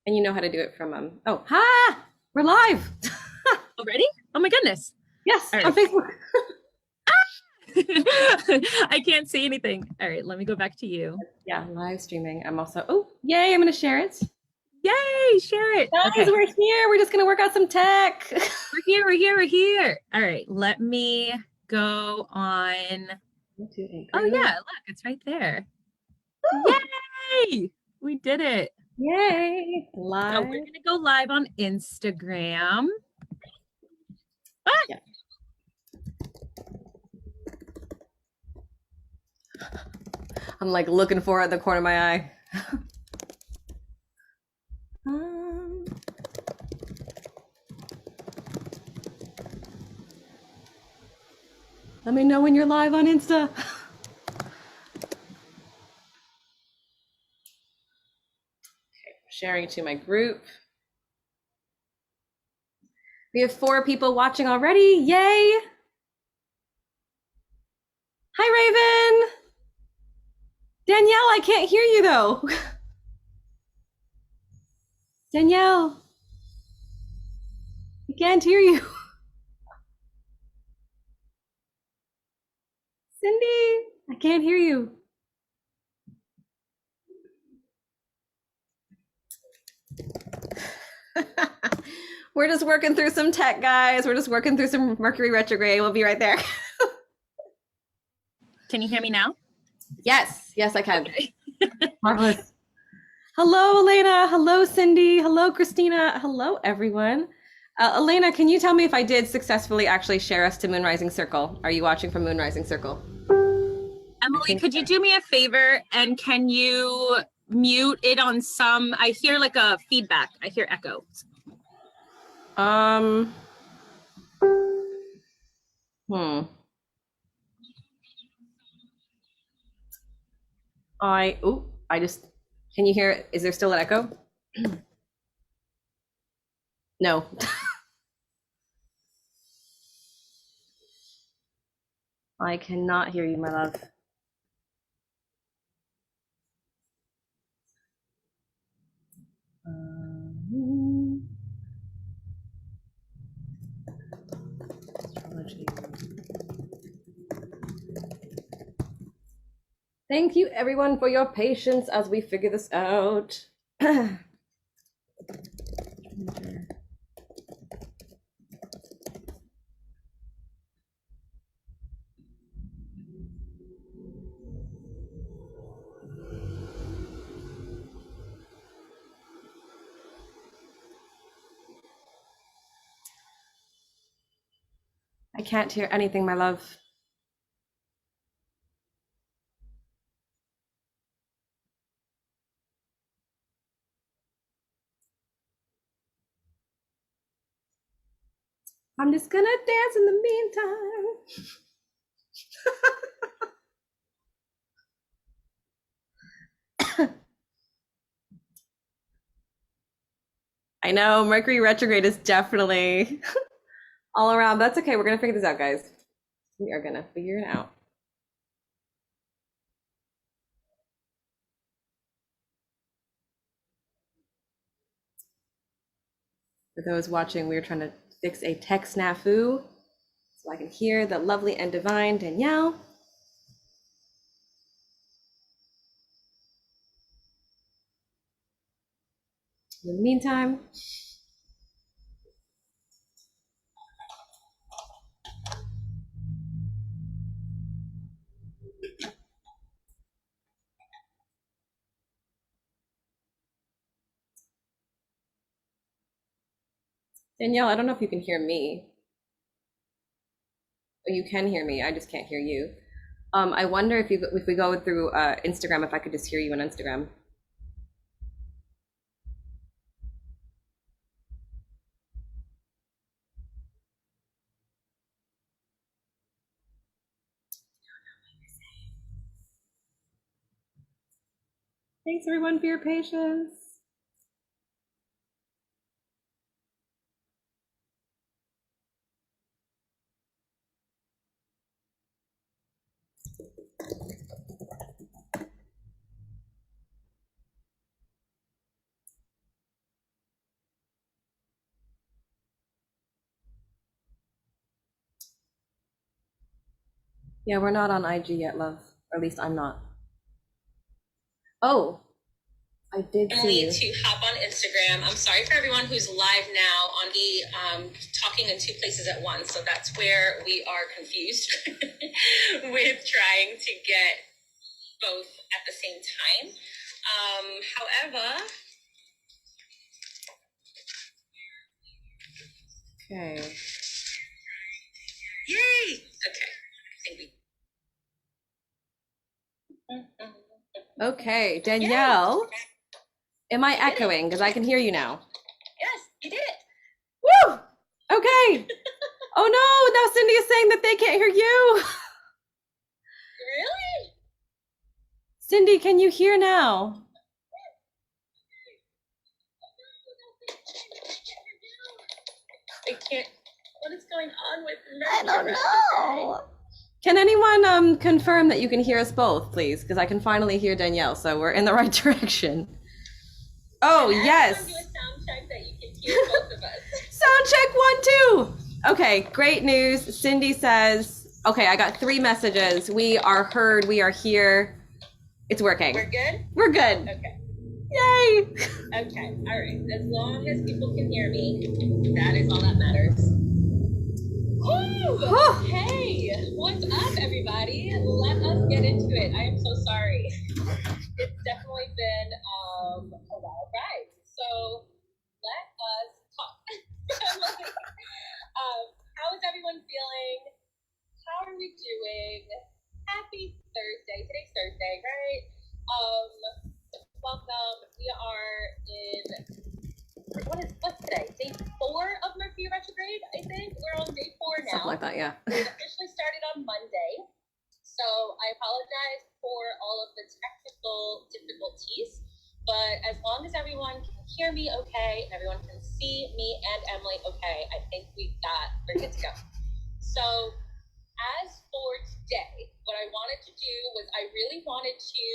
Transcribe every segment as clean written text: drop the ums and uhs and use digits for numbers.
And you know how to do it from oh, ha! We're live. Already? Oh my goodness. Yes, All on right. Facebook. I can't see anything. All right, let me go back to you. Yeah, live streaming. I'm also, oh, yay, I'm gonna share it. Yay, share it. Guys, Okay. we're here. We're just gonna work out some tech. We're here. All right, let me go on. Oh yeah, look, it's right there. Yay! We did it. Yay, So live. we're gonna go live on Instagram. Ah! Yeah. I'm like looking for it at the corner of my eye. Let me know when you're live on Insta. Sharing to my group. We have 4 people watching already. Yay! Hi, Raven. Danielle, I can't hear you though. Danielle, I can't hear you. Cindy, I can't hear you. We're just working through some tech, guys. We're just working through some Mercury retrograde. We'll be right there. Can you hear me now? Yes, I can. Okay. Marvelous. Hello, Elena. Hello, Cindy. Hello, Christina. Hello, everyone. Elena, can you tell me if I did successfully actually share us to Moon Rising Circle? Are you watching from Moon Rising Circle? Emily, could you do me a favor and can you mute it on some? I hear like a feedback. I hear echo. Can you hear it? Is there still an echo? No. I cannot hear you, my love. Astrology. Thank you, everyone, for your patience as we figure this out. I can't hear anything, my love. I'm just gonna dance in the meantime. I know Mercury retrograde is definitely all around. That's okay. We're gonna figure this out, guys. We are gonna figure it out. For those watching, we are trying to fix a tech snafu so I can hear the lovely and divine Danielle. In the meantime, Danielle, I don't know if you can hear me. Oh, you can hear me. I just can't hear you. I wonder if we go through Instagram, if I could just hear you on Instagram. Thanks everyone for your patience. Yeah, we're not on IG yet, love. Or at least I'm not. Oh, I did see you. To hop on Instagram. I'm sorry for everyone who's live now on the talking in two places at once. So that's where we are confused with trying to get both at the same time. However. Okay. Yay! Okay. I think we. Okay, Danielle. Yay. Am I echoing? Because I can hear you now. Yes, you did it. Woo! Okay. Oh no, now Cindy is saying that they can't hear you. Really? Cindy, can you hear now? I can't. What is going on with MERCURY? I don't know. Can anyone confirm that you can hear us both, please? Because I can finally hear Danielle, so we're in the right direction. Oh, yes. Do a sound check that you can hear both of us. Sound check 1, 2. Okay, great news. Cindy says, okay, I got 3 messages. We are heard. We are here. It's working. We're good? We're good. Okay. Yay. Okay. All right. As long as people can hear me, that is all that matters. Woo! Hey, what's up, everybody? Let us get into it. I am so sorry. It's definitely been a wild ride. So let us talk. How is everyone feeling? How are we doing? Happy Thursday. Today's Thursday, right? Welcome. We are in, what's today? Day 4 of Mercury retrograde, I think. We're on day 4 now. Something like that, yeah. It officially started on Monday. So I apologize for all of the technical difficulties, but as long as everyone can hear me okay, and everyone can see me and Emily okay, I think we're good to go. So as for today, what I wanted to do was I really wanted to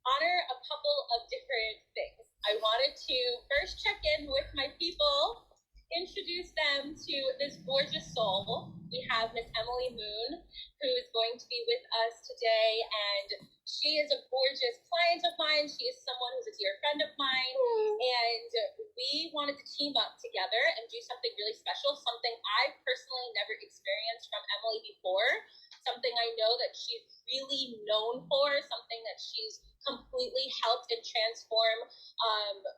honor a couple of different things. I wanted to first check in with my people, introduce them to this gorgeous soul. We have Miss Emily Moon, who is going to be with us today, and she is a gorgeous client of mine. She is someone who's a dear friend of mine, and we wanted to team up together and do something really special, something I personally never experienced from Emily before, something I know that she's really known for, something that she's completely helped and transform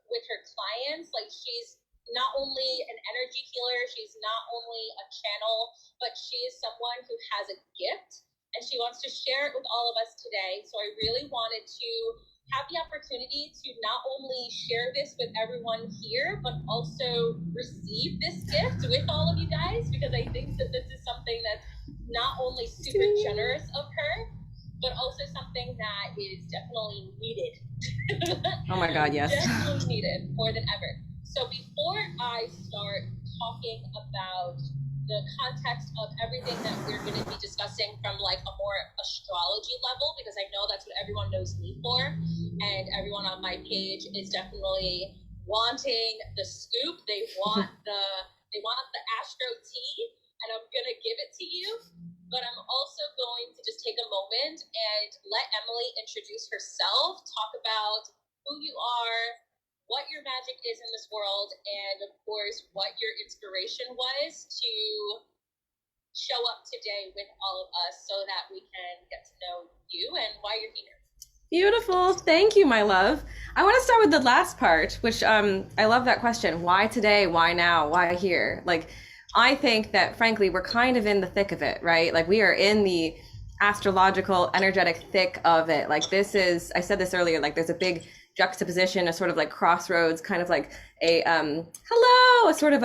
with her clients. Like, she's not only an energy healer, she's not only a channel, but she is someone who has a gift, and she wants to share it with all of us today. So I really wanted to have the opportunity to not only share this with everyone here, but also receive this gift with all of you guys, because I think that this is something that's not only super generous of her, but also something that is definitely needed. Oh my God, yes. Definitely needed more than ever. So before I start talking about the context of everything that we're going to be discussing from like a more astrology level, because I know that's what everyone knows me for, and everyone on my page is definitely wanting the scoop. They want the astro tea, and I'm going to give it to you. But I'm also going to just take a moment and let Emily introduce herself, talk about who you are, what your magic is in this world, and of course, what your inspiration was to show up today with all of us so that we can get to know you and why you're here. Beautiful. Thank you, my love. I want to start with the last part, which I love that question. Why today? Why now? Why here? Like, I think that, frankly, we're kind of in the thick of it, right? Like, we are in the astrological, energetic thick of it. Like, this is, I said this earlier, like, there's a big juxtaposition, a sort of like crossroads, kind of like a a sort of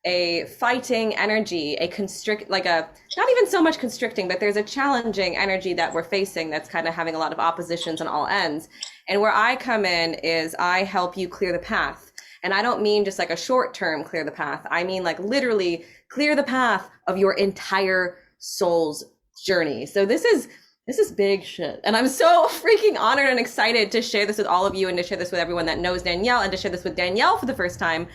a fighting energy, a constrict, like a, not even so much constricting, but there's a challenging energy that we're facing that's kind of having a lot of oppositions on all ends. And where I come in is I help you clear the path. And I don't mean just like a short term clear the path. I mean like literally clear the path of your entire soul's journey. So this is big shit. And I'm so freaking honored and excited to share this with all of you and to share this with everyone that knows Danielle and to share this with Danielle for the first time.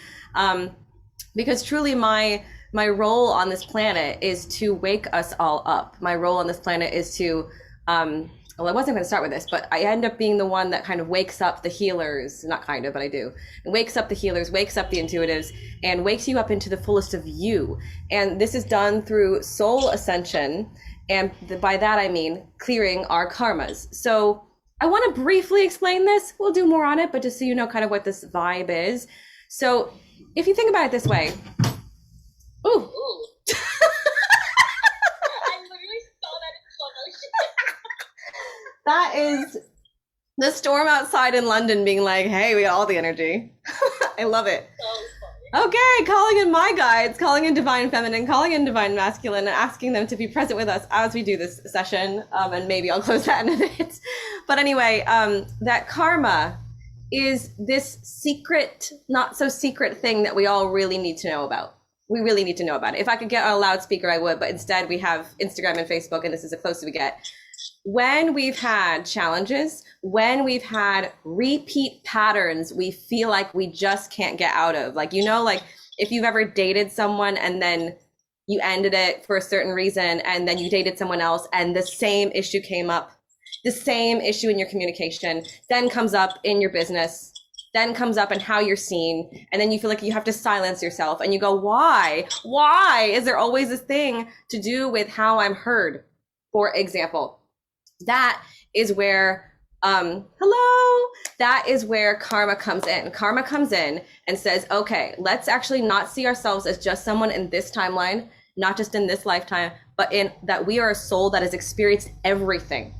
Because truly my my role on this planet is to wake us all up. My role on this planet is to, well, I wasn't going to start with this, but I end up being the one that kind of wakes up the healers, not kind of, but I do, wakes up the healers, wakes up the intuitives, and wakes you up into the fullest of you. And this is done through soul ascension. And by that, I mean clearing our karmas. So I want to briefly explain this. We'll do more on it, but just so you know kind of what this vibe is. So if you think about it this way, ooh. Ooh. I literally saw that in slow motion. That is the storm outside in London being like, hey, we got all the energy. I love it. So funny. Okay, calling in my guides, calling in divine feminine, calling in divine masculine, and asking them to be present with us as we do this session. And maybe I'll close that in a bit. But anyway, that karma is this secret, not so secret thing that we all really need to know about. We really need to know about it. If I could get on a loudspeaker, I would, but instead we have Instagram and Facebook, and this is the closest we get. When we've had challenges, when we've had repeat patterns we feel like we just can't get out of, like, you know, like if you've ever dated someone and then you ended it for a certain reason, and then you dated someone else and the same issue came up, the same issue in your communication, then comes up in your business, then comes up in how you're seen, and then you feel like you have to silence yourself and you go, why is there always this thing to do with how I'm heard? For example, that is where that is where karma comes in. Karma comes in and says, okay, let's actually not see ourselves as just someone in this timeline, not just in this lifetime, but in that we are a soul that has experienced everything.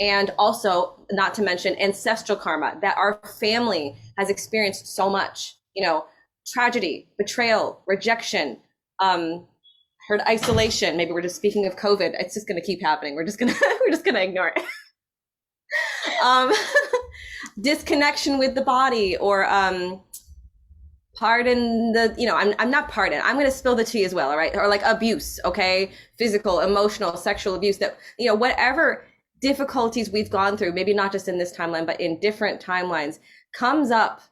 And also, not to mention ancestral karma, that our family has experienced so much, you know, tragedy, betrayal, rejection, heard isolation. Maybe we're just speaking of COVID. It's just going to keep happening. We're just going to ignore it. Disconnection with the body, or pardon the, you know, I'm not pardon. I'm going to spill the tea as well. All right. Or like abuse. Okay. Physical, emotional, sexual abuse, that, you know, whatever difficulties we've gone through, maybe not just in this timeline, but in different timelines, comes up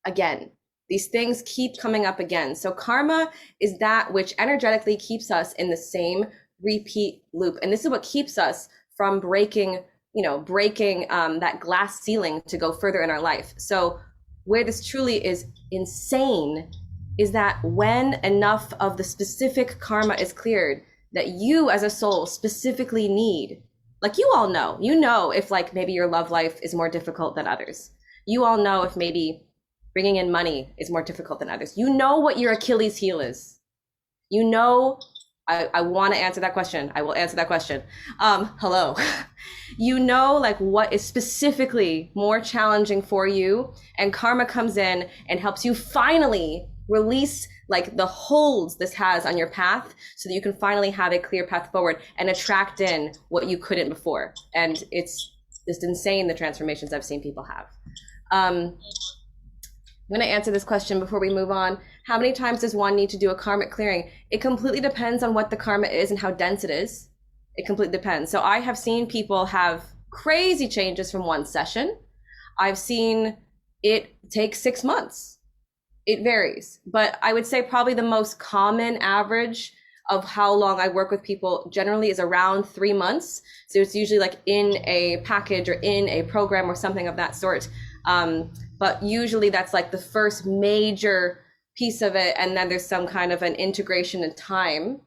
again. These things keep coming up again. So karma is that which energetically keeps us in the same repeat loop. And this is what keeps us from breaking that glass ceiling to go further in our life. So where this truly is insane is that when enough of the specific karma is cleared that you as a soul specifically need, like you all know, if like maybe your love life is more difficult than others. You all know if maybe bringing in money is more difficult than others. You know what your Achilles heel is. You know, I want to answer that question. I will answer that question. Hello. You know, like what is specifically more challenging for you, and karma comes in and helps you finally release like the holds this has on your path, so that you can finally have a clear path forward and attract in what you couldn't before. And it's just insane, the transformations I've seen people have. I'm going to answer this question before we move on. How many times does one need to do a karmic clearing? It completely depends on what the karma is and how dense it is. It completely depends. So I have seen people have crazy changes from one session. I've seen it take 6 months. It varies, but I would say probably the most common average of how long I work with people generally is around 3 months. So it's usually like in a package or in a program or something of that sort. But usually that's like the first major piece of it. And then there's some kind of an integration in time.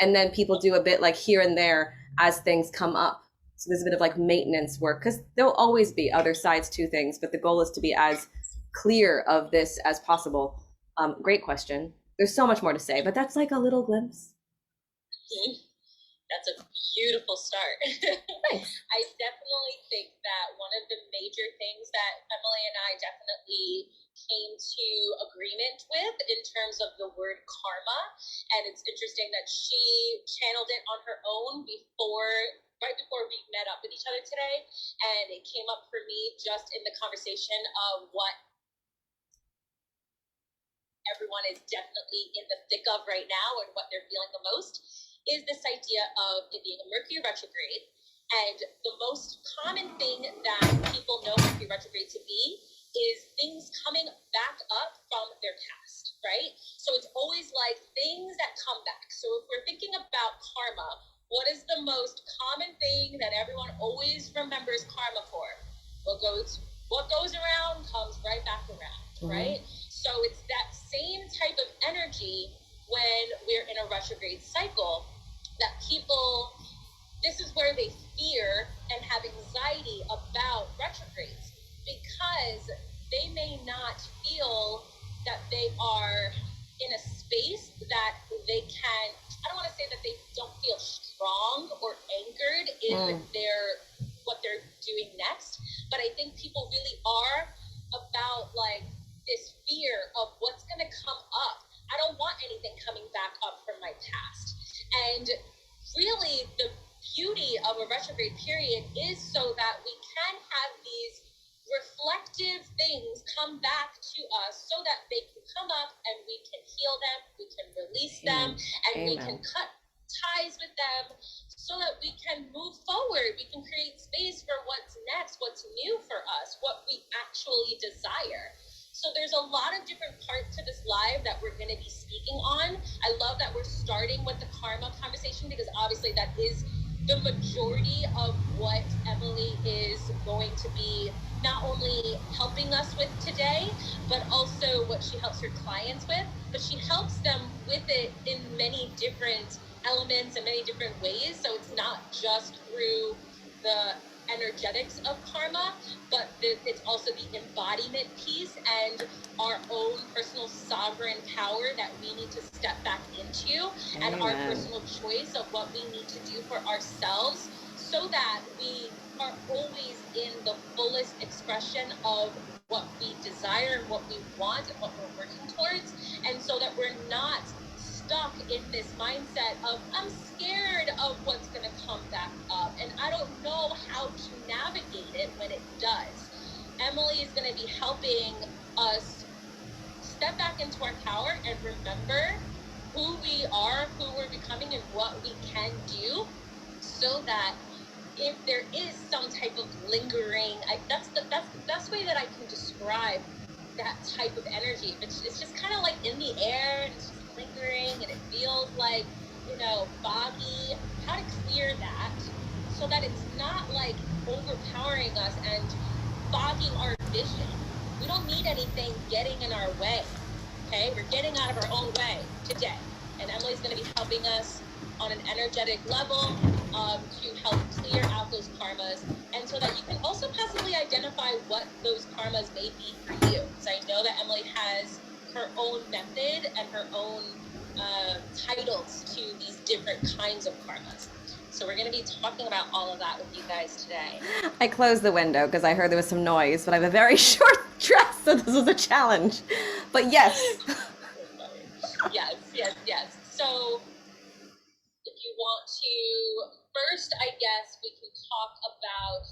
And then people do a bit like here and there as things come up. So there's a bit of like maintenance work, because there'll always be other sides to things, but the goal is to be as clear of this as possible. Great question. There's so much more to say, but that's like a little glimpse. That's a beautiful start. Thanks. I definitely think that one of the major things that Emily and I definitely came to agreement with in terms of the word karma, and it's interesting that she channeled it on her own right before we met up with each other today, and it came up for me just in the conversation of what everyone is definitely in the thick of right now and what they're feeling the most, is this idea of it being a Mercury retrograde. And the most common thing that people know Mercury retrograde to be is things coming back up from their past. right? So it's always like things that come back. So if we're thinking about karma, what is the most common thing that everyone always remembers karma for? What goes around comes right back around, right? So it's that same type of energy when we're in a retrograde cycle that people, this is where they fear and have anxiety about retrogrades, because they may not feel that they are in a space that they can, I don't want to say that they don't feel strong or anchored in what they're doing next, but I think people really are about like this fear of what's going to come up. I don't want anything coming back up from my past. And really the beauty of a retrograde period is so that we can have these reflective things come back to us so that they can come up and we can heal them, we can release them, and we can cut ties with them so that we can move forward. We can create space for what's next, what's new for us, what we actually desire. So there's a lot of different parts to this live that we're going to be speaking on. I love that we're starting with the karma conversation, because obviously that is the majority of what Emily is going to be not only helping us with today, but also what she helps her clients with. But she helps them with it in many different elements and many different ways. So it's not just through the energetics of karma, but it's also the embodiment piece and our own personal sovereign power that we need to step back into. Amen. And our personal choice of what we need to do for ourselves so that we are always in the fullest expression of what we desire and what we want and what we're working towards, and so that we're not stuck in this mindset of I'm scared of what's going to come back up and I don't know how to navigate it when it does. Emily is going to be helping us step back into our power and remember who we are, who we're becoming, and what we can do, so that if there is some type of lingering, that's the best way that I can describe that type of energy. It's just kind of like in the air and it's just lingering and it feels like, foggy. How to clear that so that it's not like overpowering us and fogging our vision. We don't need anything getting in our way. Okay, we're getting out of our own way today, and Emily's going to be helping us on an energetic level to help clear out those karmas, and so that you can also possibly identify what those karmas may be for you. Because I know that Emily has her own method and her own titles to these different kinds of karmas. So we're going to be talking about all of that with you guys today. I closed the window because I heard there was some noise, but I have a very short dress, so this was a challenge. But yes. Yes. So if you want to, first, I guess we can talk about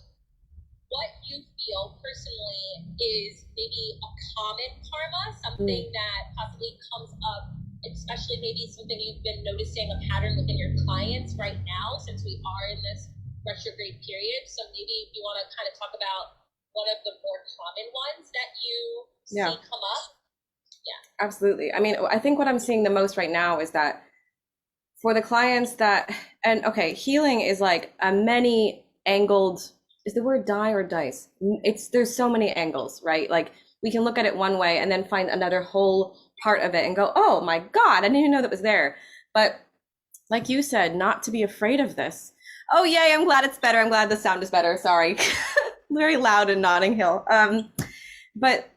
what you feel personally is maybe a common karma, something that possibly comes up, especially maybe something you've been noticing a pattern within your clients right now, since we are in this retrograde period. So maybe if you want to kind of talk about one of the more common ones that you see come up. Yeah, absolutely. I mean, I think what I'm seeing the most right now is that for the clients that, and okay, healing is like a many angled, is the word die or dice? There's so many angles, right? Like we can look at it one way and then find another whole part of it and go, oh my God, I didn't even know that was there. But like you said, not to be afraid of this. Oh yay, I'm glad it's better. I'm glad the sound is better. Sorry. Very loud in Notting Hill. But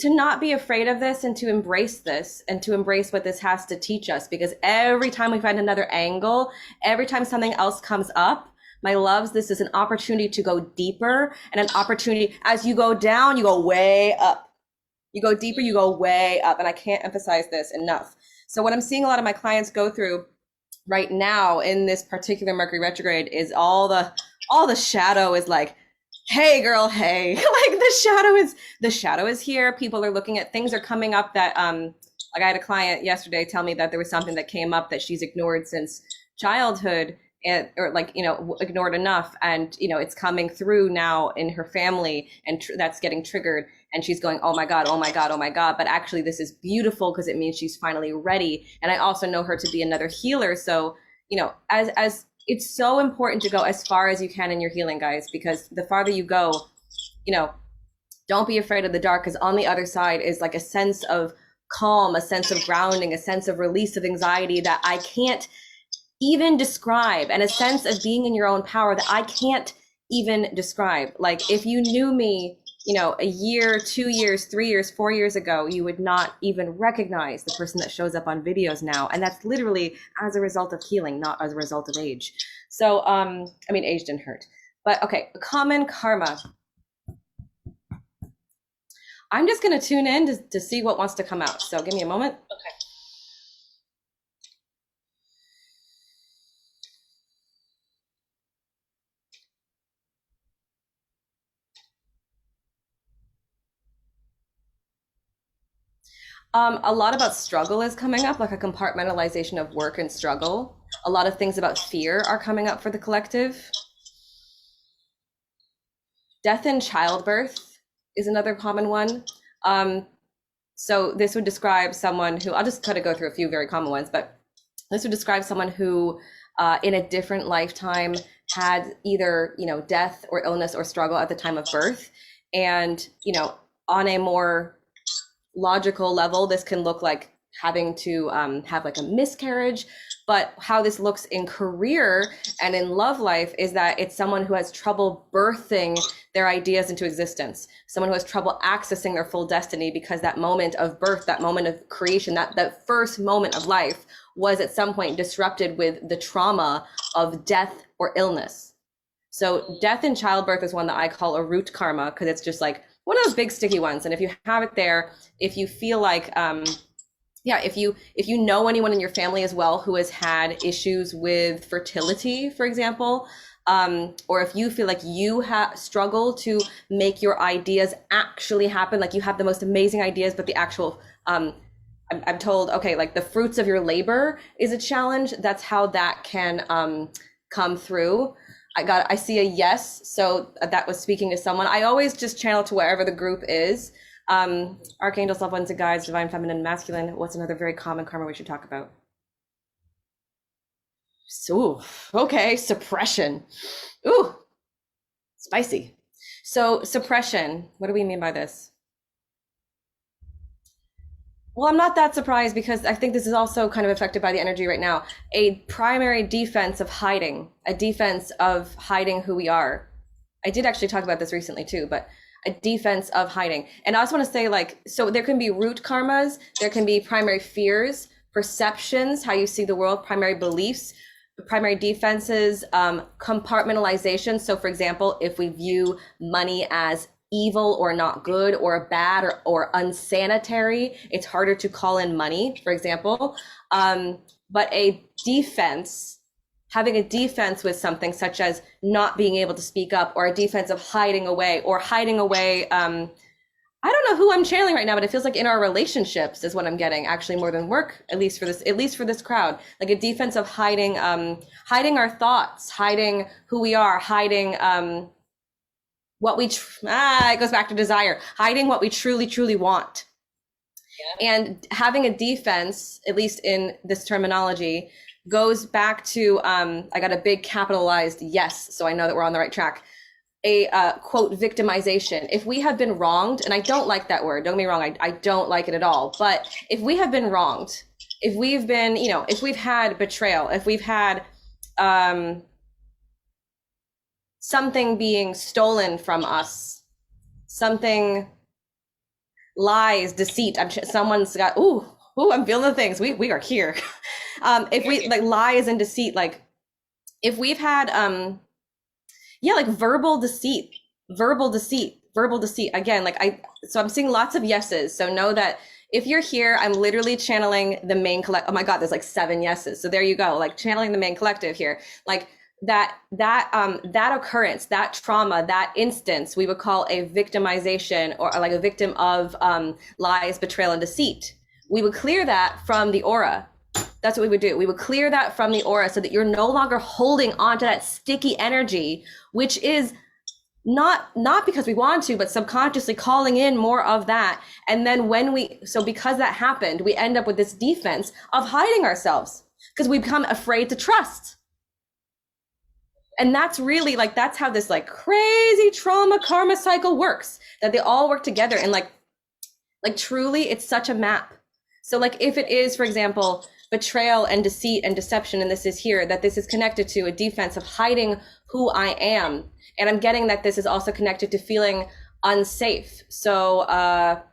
to not be afraid of this and to embrace this and to embrace what this has to teach us, because every time we find another angle, every time something else comes up, my loves, this is an opportunity to go deeper, and an opportunity, as you go down, you go way up. You go deeper, you go way up. And I can't emphasize this enough. So what I'm seeing a lot of my clients go through right now in this particular Mercury retrograde is all the shadow is like, hey girl, hey, like the shadow is here. People are looking at things are coming up that, like I had a client yesterday tell me that there was something that came up that she's ignored since childhood. and or like, you know, ignored enough, and you know, it's coming through now in her family, and that's getting triggered, and she's going, oh my god, oh my god, oh my god. But actually this is beautiful because it means she's finally ready. And I also know her to be another healer, so you know, as it's so important to go as far as you can in your healing, guys, because the farther you go, you know, don't be afraid of the dark, because on the other side is like a sense of calm, a sense of grounding, a sense of release of anxiety that I can't even describe, and a sense of being in your own power that I can't even describe. Like if you knew me, you know, a year, 2 years, 3 years, 4 years ago, you would not even recognize the person that shows up on videos now. And that's literally as a result of healing, not as a result of age. So, I mean, age didn't hurt, but okay. Common karma. I'm just going to tune in to see what wants to come out. So give me a moment. Okay. A lot about struggle is coming up, like a compartmentalization of work and struggle. A lot of things about fear are coming up for the collective. Death and childbirth is another common one. So this would describe someone who, I'll just kind of go through a few very common ones, but this would describe someone who in a different lifetime had either, you know, death or illness or struggle at the time of birth. And, you know, on a more logical level, this can look like having to have like a miscarriage. But how this looks in career and in love life is that it's someone who has trouble birthing their ideas into existence, someone who has trouble accessing their full destiny, because that moment of birth, that moment of creation, that first moment of life was at some point disrupted with the trauma of death or illness. So death and childbirth is one that I call a root karma, because it's just like one of those big sticky ones. And if you have it there, if you feel like, if you know anyone in your family as well who has had issues with fertility, for example, or if you feel like you struggle to make your ideas actually happen, like you have the most amazing ideas, but the actual, I'm told, okay, like the fruits of your labor is a challenge. That's how that can come through. I see a yes. So that was speaking to someone. I always just channel to wherever the group is. Archangels, loved ones, and guides, divine feminine, masculine. What's another very common karma we should talk about? So, okay, suppression. Ooh, spicy. So suppression, what do we mean by this? Well, I'm not that surprised, because I think this is also kind of affected by the energy right now. A primary defense of hiding, a defense of hiding who we are. I did actually talk about this recently too, but a defense of hiding. And I also want to say, like, so there can be root karmas, there can be primary fears, perceptions, how you see the world, primary beliefs, primary defenses, compartmentalization. So for example, if we view money as evil or not good or bad or unsanitary, it's harder to call in money, for example. But a defense, having a defense with something such as not being able to speak up, or a defense of hiding away, I don't know who I'm channeling right now, but it feels like in our relationships is what I'm getting, actually, more than work, at least for this crowd, like a defense of hiding our thoughts, hiding who we are, hiding what we it goes back to desire, hiding what we truly want. Yeah. And having a defense, at least in this terminology, goes back to I got a big capitalized yes, so I know that we're on the right track. A quote, victimization. If we have been wronged, and I don't like that word, don't get me wrong, I don't like it at all, but if we have been wronged, if we've been, if we've had betrayal, if we've had something being stolen from us, something, lies, deceit, someone's got, I'm feeling the things, we are here. If we, like, lies and deceit, like if we've had like verbal deceit again, like so I'm seeing lots of yeses. So know that if you're here, I'm literally channeling the main collective. Oh my God, there's like 7 yeses. So there you go, like channeling the main collective here. Like that occurrence, that trauma, that instance, we would call a victimization, or like a victim of lies, betrayal, and deceit. We would clear that from the aura. that's what we would do. We would clear that from the aura so that you're no longer holding on to that sticky energy, which is not because we want to, but subconsciously calling in more of that. And then because that happened, we end up with this defense of hiding ourselves because we become afraid to trust. And that's really like, that's how this like crazy trauma karma cycle works, that they all work together. And like truly, it's such a map. So like if it is, for example, betrayal and deceit and deception, and this is here, that this is connected to a defense of hiding who I am. And I'm getting that this is also connected to feeling unsafe. So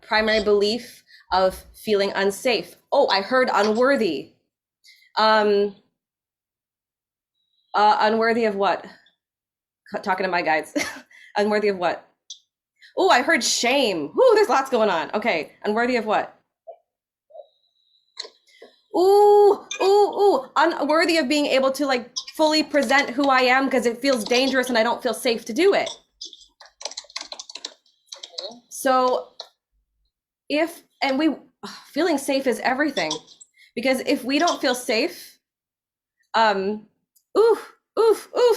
primary belief of feeling unsafe. Oh, I heard unworthy. Unworthy of what? Talking to my guides. Unworthy of what? Oh, I heard shame. Ooh, there's lots going on. Okay, unworthy of what? Ooh, unworthy of being able to like fully present who I am because it feels dangerous and I don't feel safe to do it. So feeling safe is everything, because if we don't feel safe, oof,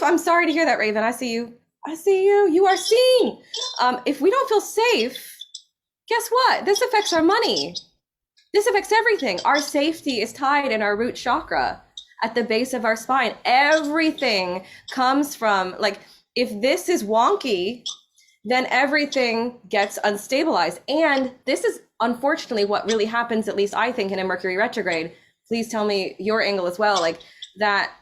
I'm sorry to hear that, Raven. I see you. You are seen. If we don't feel safe, guess what? This affects our money. This affects everything. Our safety is tied in our root chakra at the base of our spine. Everything comes from, like, if this is wonky, then everything gets unstabilized. And this is unfortunately what really happens, at least I think, in a Mercury retrograde. Please tell me your angle as well. Like that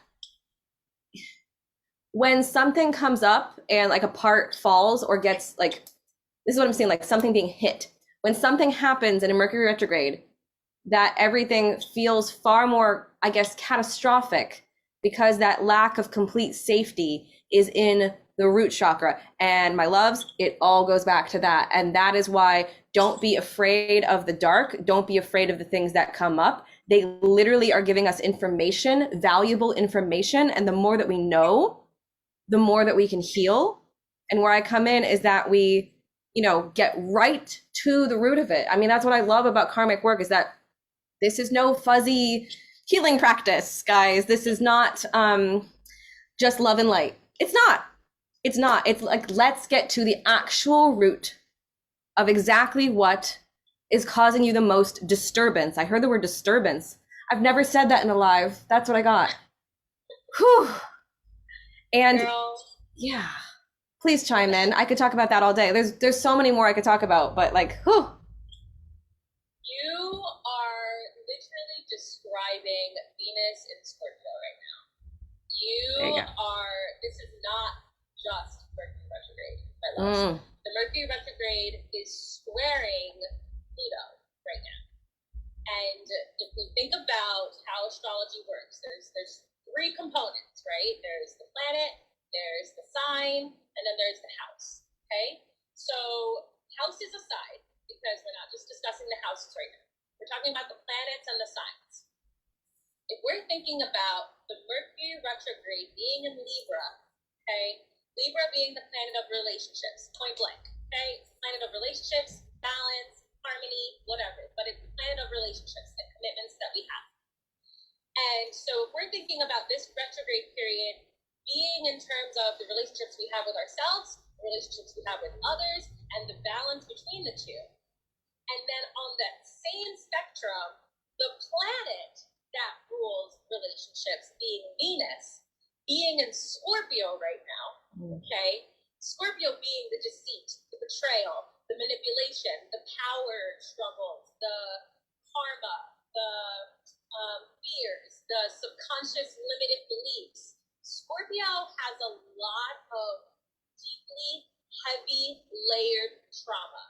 when something comes up and like a part falls or gets like, this is what I'm saying, like something being hit. When something happens in a Mercury retrograde, that everything feels far more, I guess, catastrophic, because that lack of complete safety is in the root chakra. And my loves, it all goes back to that. And that is why don't be afraid of the dark. Don't be afraid of the things that come up. They literally are giving us information, valuable information. And the more that we know, the more that we can heal. And where I come in is that we, get right to the root of it. I mean, that's what I love about karmic work, is that this is no fuzzy healing practice, guys. This is not just love and light. It's not. It's like, let's get to the actual root of exactly what is causing you the most disturbance. I heard the word disturbance. I've never said that in a live. That's what I got. Whew. And Girl. Yeah, please chime in. I could talk about that all day. There's so many more I could talk about, but like, whew. You are literally describing Venus in Scorpio right now. This is not just Mercury retrograde, my loves. The Mercury retrograde is squaring Pluto right now. And if we think about how astrology works, there's three components, right? There's the planet, there's the sign, and then there's the house, okay? So houses aside, because we're not just discussing the houses right now. We're talking about the planets and the signs. If we're thinking about the Mercury retrograde being in Libra, okay? Libra being the planet of relationships, point blank, okay? It's the planet of relationships, balance, harmony, whatever, but it's the planet of relationships and commitments that we have. And so if we're thinking about this retrograde period being in terms of the relationships we have with ourselves, the relationships we have with others, and the balance between the two. And then on that same spectrum, the planet that rules relationships, being Venus, being in Scorpio right now, okay? Scorpio being the deceit, the betrayal, the manipulation, the power struggles, the karma, the fears, the subconscious limited beliefs. Scorpio has a lot of deeply heavy layered trauma.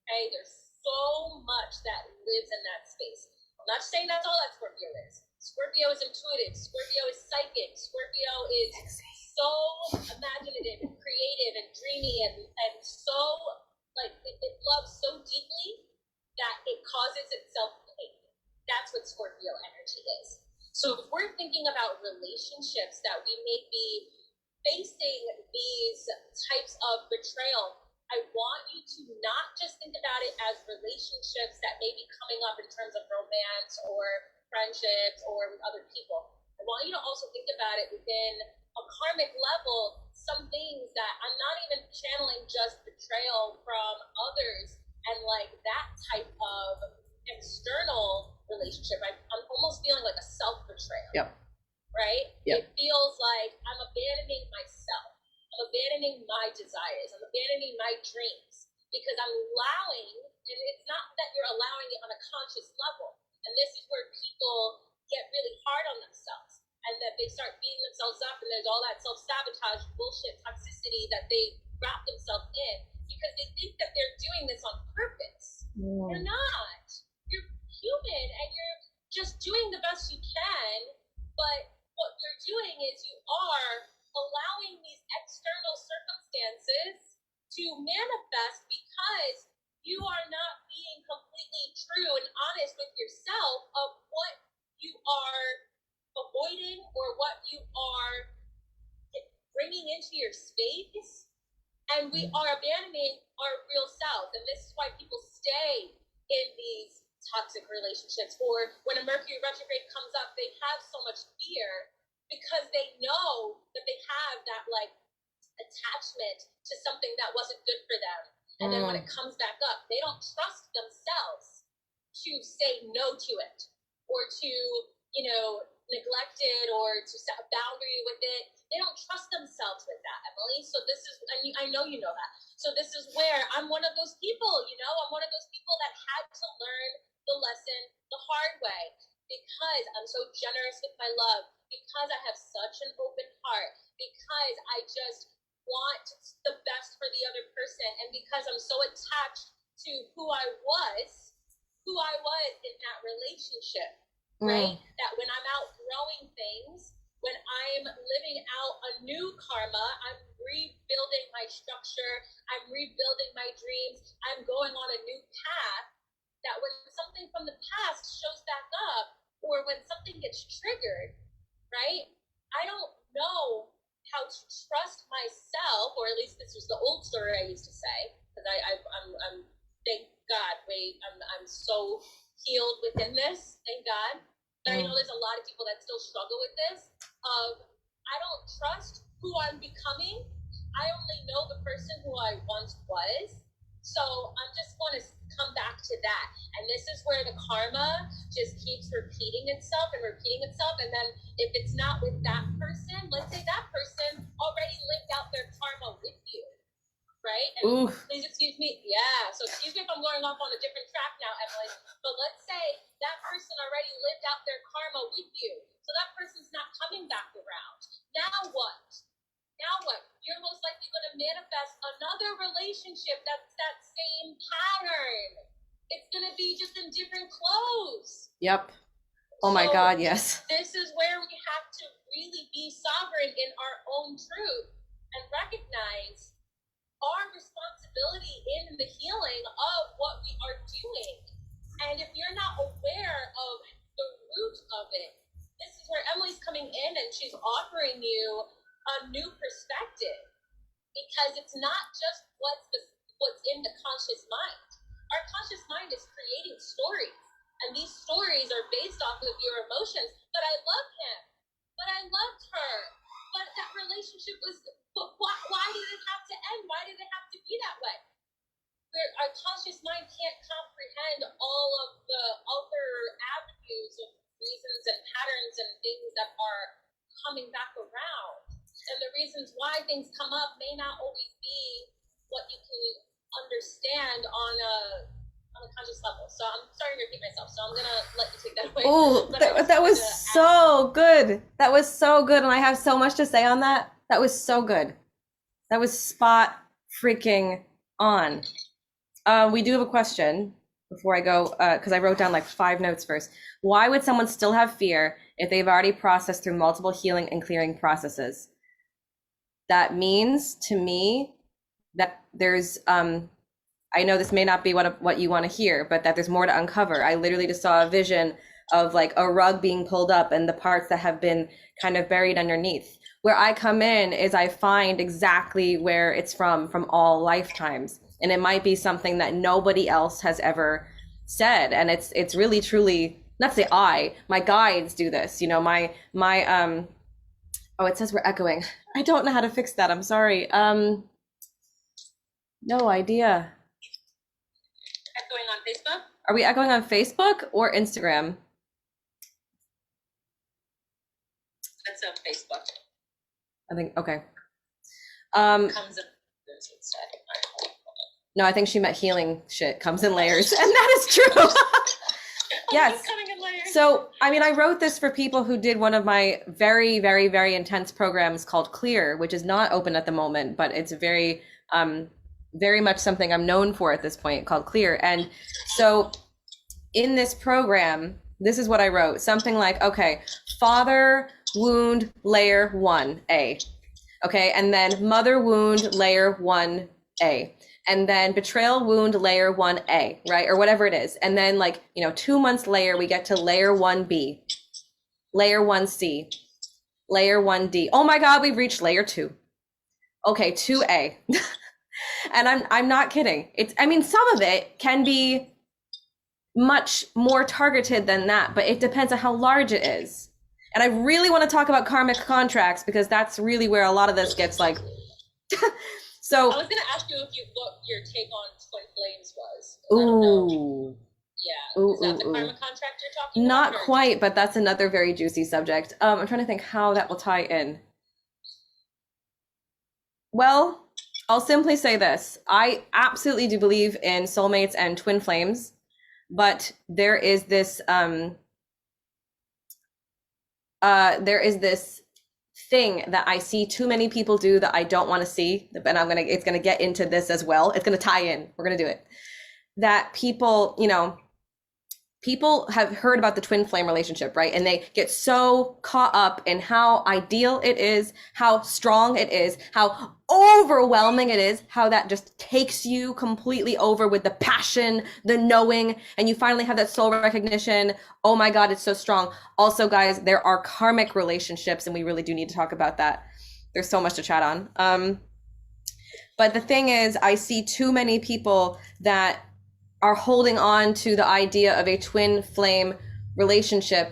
Okay, there's so much that lives in that space. I'm not saying that's all that Scorpio is. Scorpio is intuitive. Scorpio is psychic. Scorpio is so imaginative and creative and dreamy and so like it loves so deeply that it causes itself pain. That's what Scorpio energy is. So if we're thinking about relationships that we may be facing these types of betrayal, I want you to not just think about it as relationships that may be coming up in terms of romance or friendships or with other people. I want you to also think about it within a karmic level, some things that I'm not even channeling just betrayal from others and like that type of external relationship. I'm almost feeling like a self-betrayal. Yep. Right? Yep. It feels like I'm abandoning myself. I'm abandoning my desires. I'm abandoning my dreams because I'm allowing, and it's not that you're allowing it on a conscious level. And this is where people get really hard on themselves and that they start beating themselves up and there's all that self-sabotage, bullshit, toxicity that they wrap themselves in because they think that they're doing this on purpose. You're not. You're human and you're just doing the best you can, but what you're doing is you are allowing these external circumstances to manifest because you are not being completely true and honest with yourself of what you are avoiding or what you are bringing into your space. And we are abandoning our real self. And this is why people stay in these toxic relationships, or when a Mercury retrograde comes up, they have so much fear because they know that they have that like attachment to something that wasn't good for them. And then when it comes back up, they don't trust themselves to say no to it or to, you know, neglect it or to set a boundary with it. They don't trust themselves with that, Emily. So this is, and I know you know that. So this is where I'm one of those people, you know, I'm one of those people that had to learn the lesson the hard way because I'm so generous with my love, because I have such an open heart, because I just want the best for the other person, and because I'm so attached to who I was in that relationship, right? That when I'm outgrowing things, when I'm living out a new karma, I'm rebuilding my structure, I'm rebuilding my dreams, I'm going on a new path, that when something from the past shows back up, or when something gets triggered, right? I don't know how to trust myself, or at least this was the old story I used to say, because I'm thank God, I'm so healed within this, thank God. But I know there's a lot of people that still struggle with this, of I don't trust who I'm becoming. I only know the person who I once was. So I'm just going to come back to that. And this is where the karma just keeps repeating itself. And then if it's not with that person, let's say that person already lived out their karma with you, right? And please excuse me. Yeah. So excuse me if I'm going off on a different track now, Emily. But let's say that person already lived out their karma with you. So that person's not coming back around. Now what? You're most likely going to manifest another relationship that's that same pattern. It's going to be just in different clothes. Yep. Oh my God, yes. This is where we have to really be sovereign in our own truth and recognize our responsibility in the healing of what we are doing. And if you're not aware of the root of it, this is where Emily's coming in and she's offering you a new perspective, because it's not just what's in the conscious mind. Our conscious mind is creating stories, and these stories are based off of your emotions. But I love him, but I loved her, but that relationship was, but why did it have to end? Why did it have to be that way? Our conscious mind can't comprehend all of the other avenues of reasons and patterns and things that are coming back around. And the reasons why things come up may not always be what you can understand on a conscious level. So I'm starting to repeat myself, so I'm gonna let you take that away. Oh, that was so good. That was so good, and I have so much to say on that. That was so good. That was spot freaking on. We do have a question before I go, because I wrote down like 5 notes first. Why would someone still have fear if they've already processed through multiple healing and clearing processes? That means to me that there's, I know this may not be what you want to hear, but that there's more to uncover. I literally just saw a vision of like a rug being pulled up and the parts that have been kind of buried underneath. Where I come in is I find exactly where it's from all lifetimes. and it might be something that nobody else has ever said. And it's really truly, not to say my guides do this, you know, my oh, it says we're echoing. I don't know how to fix that. I'm sorry. No idea. Echoing on Facebook? Are we echoing on Facebook or Instagram? That's on Facebook. I think, okay. Comes in layers instead. No, I think she meant healing shit comes in layers, and that is true. Yes. Coming in layers. So, I mean, I wrote this for people who did one of my very, very, very intense programs called Clear, which is not open at the moment, but it's very, very much something I'm known for at this point, called Clear. And so in this program, this is what I wrote, something like, okay, father wound layer 1A. Okay, and then mother wound layer 1A. And then betrayal wound layer 1A, right? Or whatever it is. And then, like, you know, 2 months later, we get to layer 1B, layer 1C, layer 1D. Oh my God, we've reached layer 2. Okay, 2A. And I'm not kidding. I mean, some of it can be much more targeted than that, but it depends on how large it is. And I really want to talk about karmic contracts, because that's really where a lot of this gets like, so. I was going to ask you what your take on twin flames was. I don't know. Yeah. Ooh, is that the karmic contract you're talking not about? Not quite, but that's another very juicy subject. I'm trying to think how that will tie in. Well, I'll simply say this. I absolutely do believe in soulmates and twin flames, but there is this thing that I see too many people do that I don't want to see, and it's gonna get into this as well. It's gonna tie in. We're gonna do it. That people, you know, people have heard about the twin flame relationship, right? And they get so caught up in how ideal it is, how strong it is, how overwhelming it is, how that just takes you completely over with the passion, the knowing, and you finally have that soul recognition. Oh my God, it's so strong. Also, guys, there are karmic relationships, and we really do need to talk about that. There's so much to chat on. But the thing is, I see too many people that are holding on to the idea of a twin flame relationship,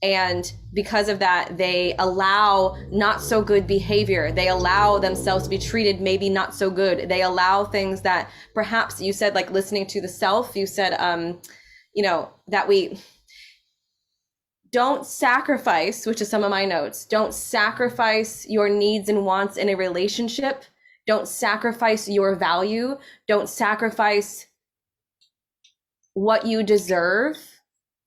and because of that, they allow not so good behavior. They allow themselves to be treated maybe not so good. They allow things that perhaps you said, like listening to the self, you said, you know, that we don't sacrifice, which is some of my notes, don't sacrifice your needs and wants in a relationship. Don't sacrifice your value. Don't sacrifice what you deserve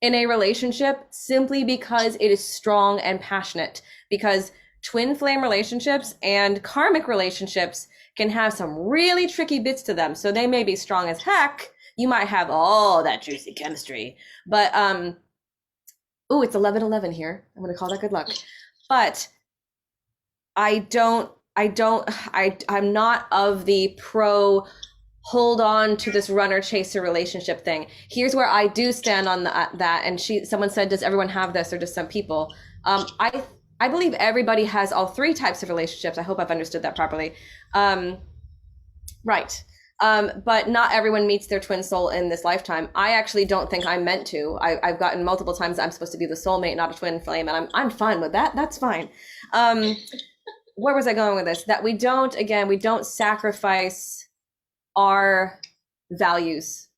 in a relationship simply because it is strong and passionate. Because twin flame relationships and karmic relationships can have some really tricky bits to them. So they may be strong as heck. You might have all that juicy chemistry, but oh, it's 11:11 here. I'm going to call that good luck. But I'm not of the pro hold on to this runner chaser relationship thing. Here's where I do stand on that. And someone said, does everyone have this, or just some people? I believe everybody has all three types of relationships. I hope I've understood that properly. Right. But not everyone meets their twin soul in this lifetime. I actually don't think I'm meant to. I've gotten multiple times I'm supposed to be the soulmate, not a twin flame, and I'm fine with that. That's fine. Where was I going with this? That we don't sacrifice our values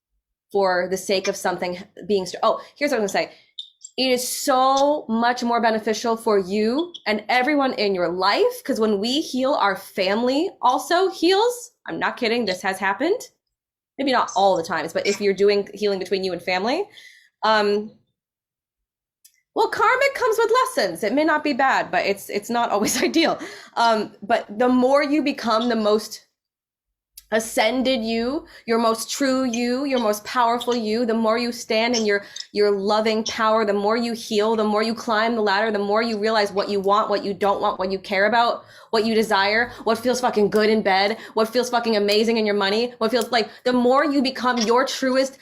for the sake of something being here's what I'm gonna say. It is so much more beneficial for you and everyone in your life, because when we heal, our family also heals. I'm not kidding, this has happened. Maybe not all the times, but if you're doing healing between you and family, well, karmic comes with lessons. It may not be bad, but it's not always ideal. But the more you become the most ascended you, your most true you, your most powerful you, the more you stand in your loving power, the more you heal, the more you climb the ladder, the more you realize what you want, what you don't want, what you care about, what you desire, what feels fucking good in bed, what feels fucking amazing in your money, what feels like, the more you become your truest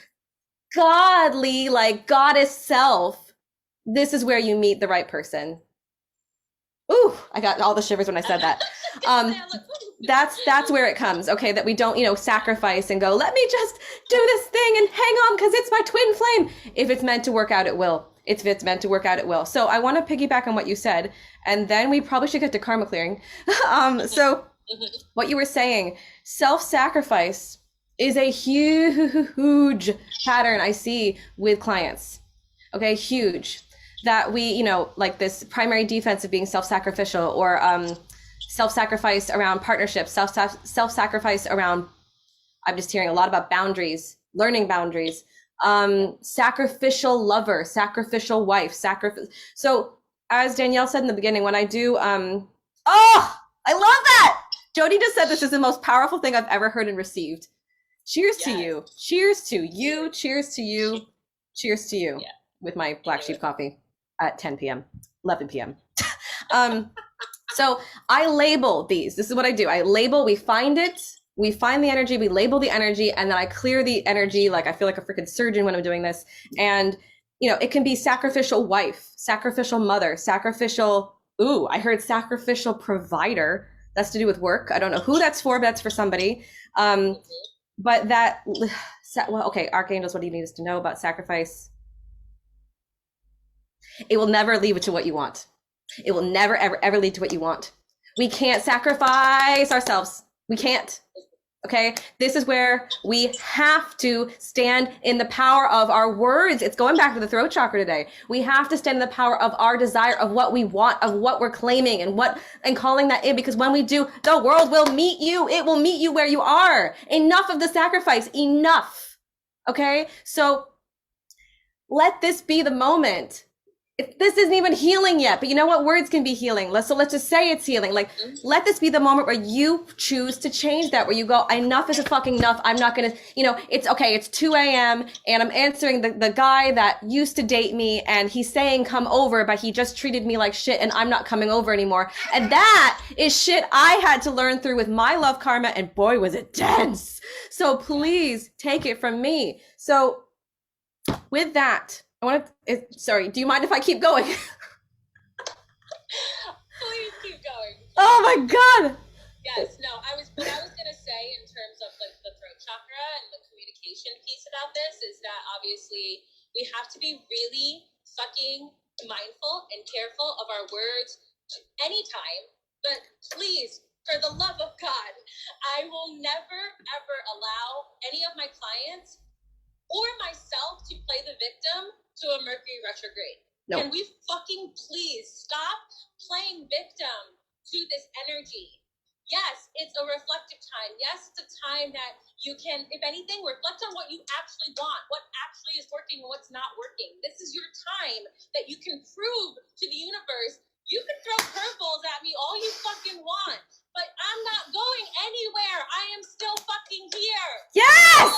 godly, like goddess self, this is where you meet the right person. Ooh, I got all the shivers when I said that. That's where it comes, okay, that we don't, sacrifice and go, let me just do this thing and hang on because it's my twin flame. If it's meant to work out, it will. If it's meant to work out, it will. So I want to piggyback on what you said, and then we probably should get to karma clearing. So what you were saying, self-sacrifice is a huge pattern I see with clients. Okay, huge. That we, like this primary defense of being self-sacrificial, or self-sacrifice around partnerships, self-sacrifice around, I'm just hearing a lot about boundaries, learning boundaries, sacrificial lover, sacrificial wife, So as Danielle said in the beginning, when I do, I love that. Jody just said this is the most powerful thing I've ever heard and received. Cheers to you. Cheers to you. Cheers to you. Cheers to you. Yeah. With my black sheep coffee at 10 p.m., 11 p.m. So I label these. This is what I do. I label, we find it. We find the energy, we label the energy, and then I clear the energy. Like I feel like a freaking surgeon when I'm doing this. And, it can be sacrificial wife, sacrificial mother, sacrificial, I heard sacrificial provider. That's to do with work. I don't know who that's for, but that's for somebody. But that, okay, archangels, what do you need us to know about sacrifice? It will never lead to what you want. It will never, ever, ever lead to what you want. We can't sacrifice ourselves. We can't. Okay, this is where we have to stand in the power of our words. It's going back to the throat chakra today. We have to stand in the power of our desire, of what we want, of what we're claiming, and calling that in, because when we do, the world will meet you. It will meet you where you are. Enough of the sacrifice, enough. Okay, so let this be the moment. If this isn't even healing yet, but you know what? Words can be healing. Let's just say it's healing. Like, let this be the moment where you choose to change that, where you go, enough is a fucking enough. I'm not going to, it's okay. It's 2 a.m. and I'm answering the guy that used to date me, and he's saying come over, but he just treated me like shit and I'm not coming over anymore. And that is shit I had to learn through with my love karma, and boy, was it dense. So please take it from me. So with that, sorry, do you mind if I keep going? Please keep going. Oh my God. Yes, no, what I was going to say in terms of like the throat chakra and the communication piece about this is that obviously we have to be really fucking mindful and careful of our words anytime, but please, for the love of God, I will never, ever allow any of my clients or myself to play the victim to a Mercury retrograde. No. Can we fucking please stop playing victim to this energy? Yes, it's a reflective time. Yes, it's a time that you can, if anything, reflect on what you actually want, what actually is working and what's not working. This is your time that you can prove to the universe. You can throw curveballs at me all you fucking want, but I'm not going anywhere. I am still fucking here. Yes!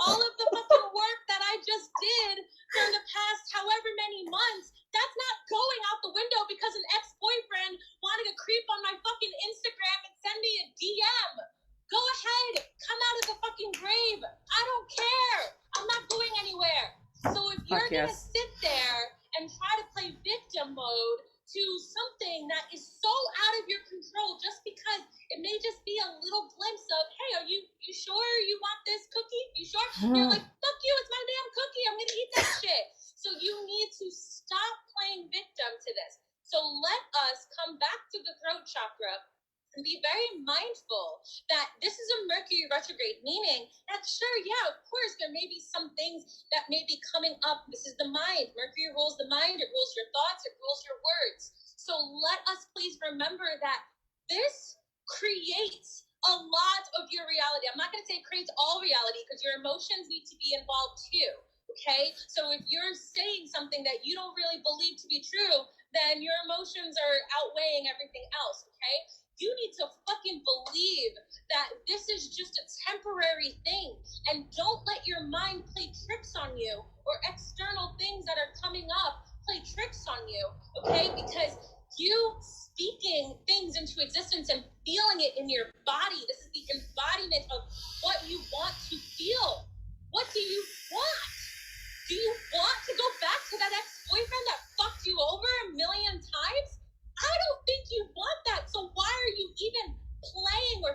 All of the fucking work that I just did for the past however many months, that's not going out the window because an ex-boyfriend wanted to creep on my fucking Instagram and send me a DM. Go ahead, come out of the fucking grave. I don't care. I'm not going anywhere. So if you're gonna sit there and try to play victim mode to something that is so out of your control, just because it may just be a little glimpse of, hey, are you sure you want this cookie? You sure? You're like, fuck you, it's my damn cookie. I'm gonna eat that shit. So you need to stop playing victim to this. So let us come back to the throat chakra and be very mindful that this is a Mercury retrograde, meaning that sure, yeah, of course, there may be some things that may be coming up. This is the mind. Mercury rules the mind. It rules your thoughts. It rules your words. So let us please remember that this creates a lot of your reality. I'm not going to say it creates all reality, because your emotions need to be involved too. Okay? So if you're saying something that you don't really believe to be true, then your emotions are outweighing everything else. Okay? You need to fucking believe that this is just a temporary thing, and don't let your mind play tricks on you, or external things that are coming up play tricks on you, okay? Because you speaking things into existence and feeling it in your body, this is the embodiment of what you want to feel. What do you want? Do you want to go back to that ex-boyfriend that fucked you over a million times? I don't think you want that. So why are you even playing or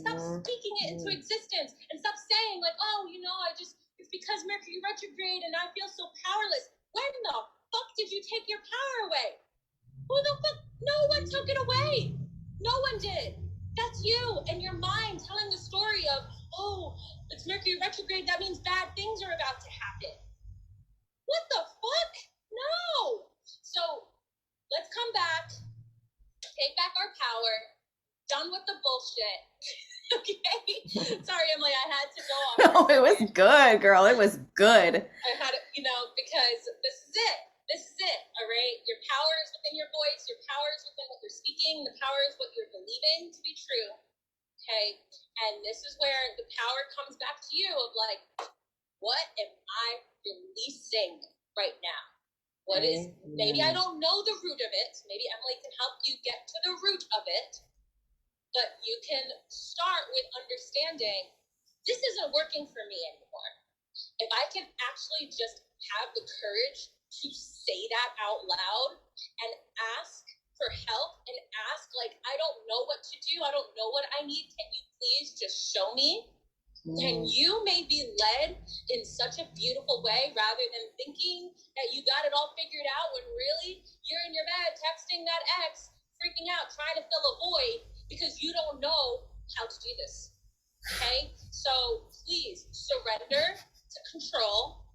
stop speaking it into existence, and stop saying like, oh, you know, it's because Mercury retrograde and I feel so powerless. When the fuck did you take your power away? Who the fuck? No one took it away. No one did. That's you and your mind telling the story of, oh, it's Mercury retrograde, that means bad things are about to happen. What the fuck? No. So let's come back, take back our power, done with the bullshit. Okay? Sorry, Emily, I had to go on. No, it was good, girl. It was good. I had to, you know, because this is it. This is it, all right? Your power is within your voice. Your power is within what you're speaking. The power is what you're believing to be true, okay? And this is where the power comes back to you of like, what am I releasing right now? What is, maybe I don't know the root of it. Maybe Emily can help you get to the root of it. But you can start with understanding, this isn't working for me anymore. If I can actually just have the courage to say that out loud and ask for help and ask, like, I don't know what to do. I don't know what I need. Can you please just show me? And you may be led in such a beautiful way rather than thinking that you got it all figured out when really you're in your bed texting that ex, freaking out, trying to fill a void because you don't know how to do this. Okay? So please surrender to control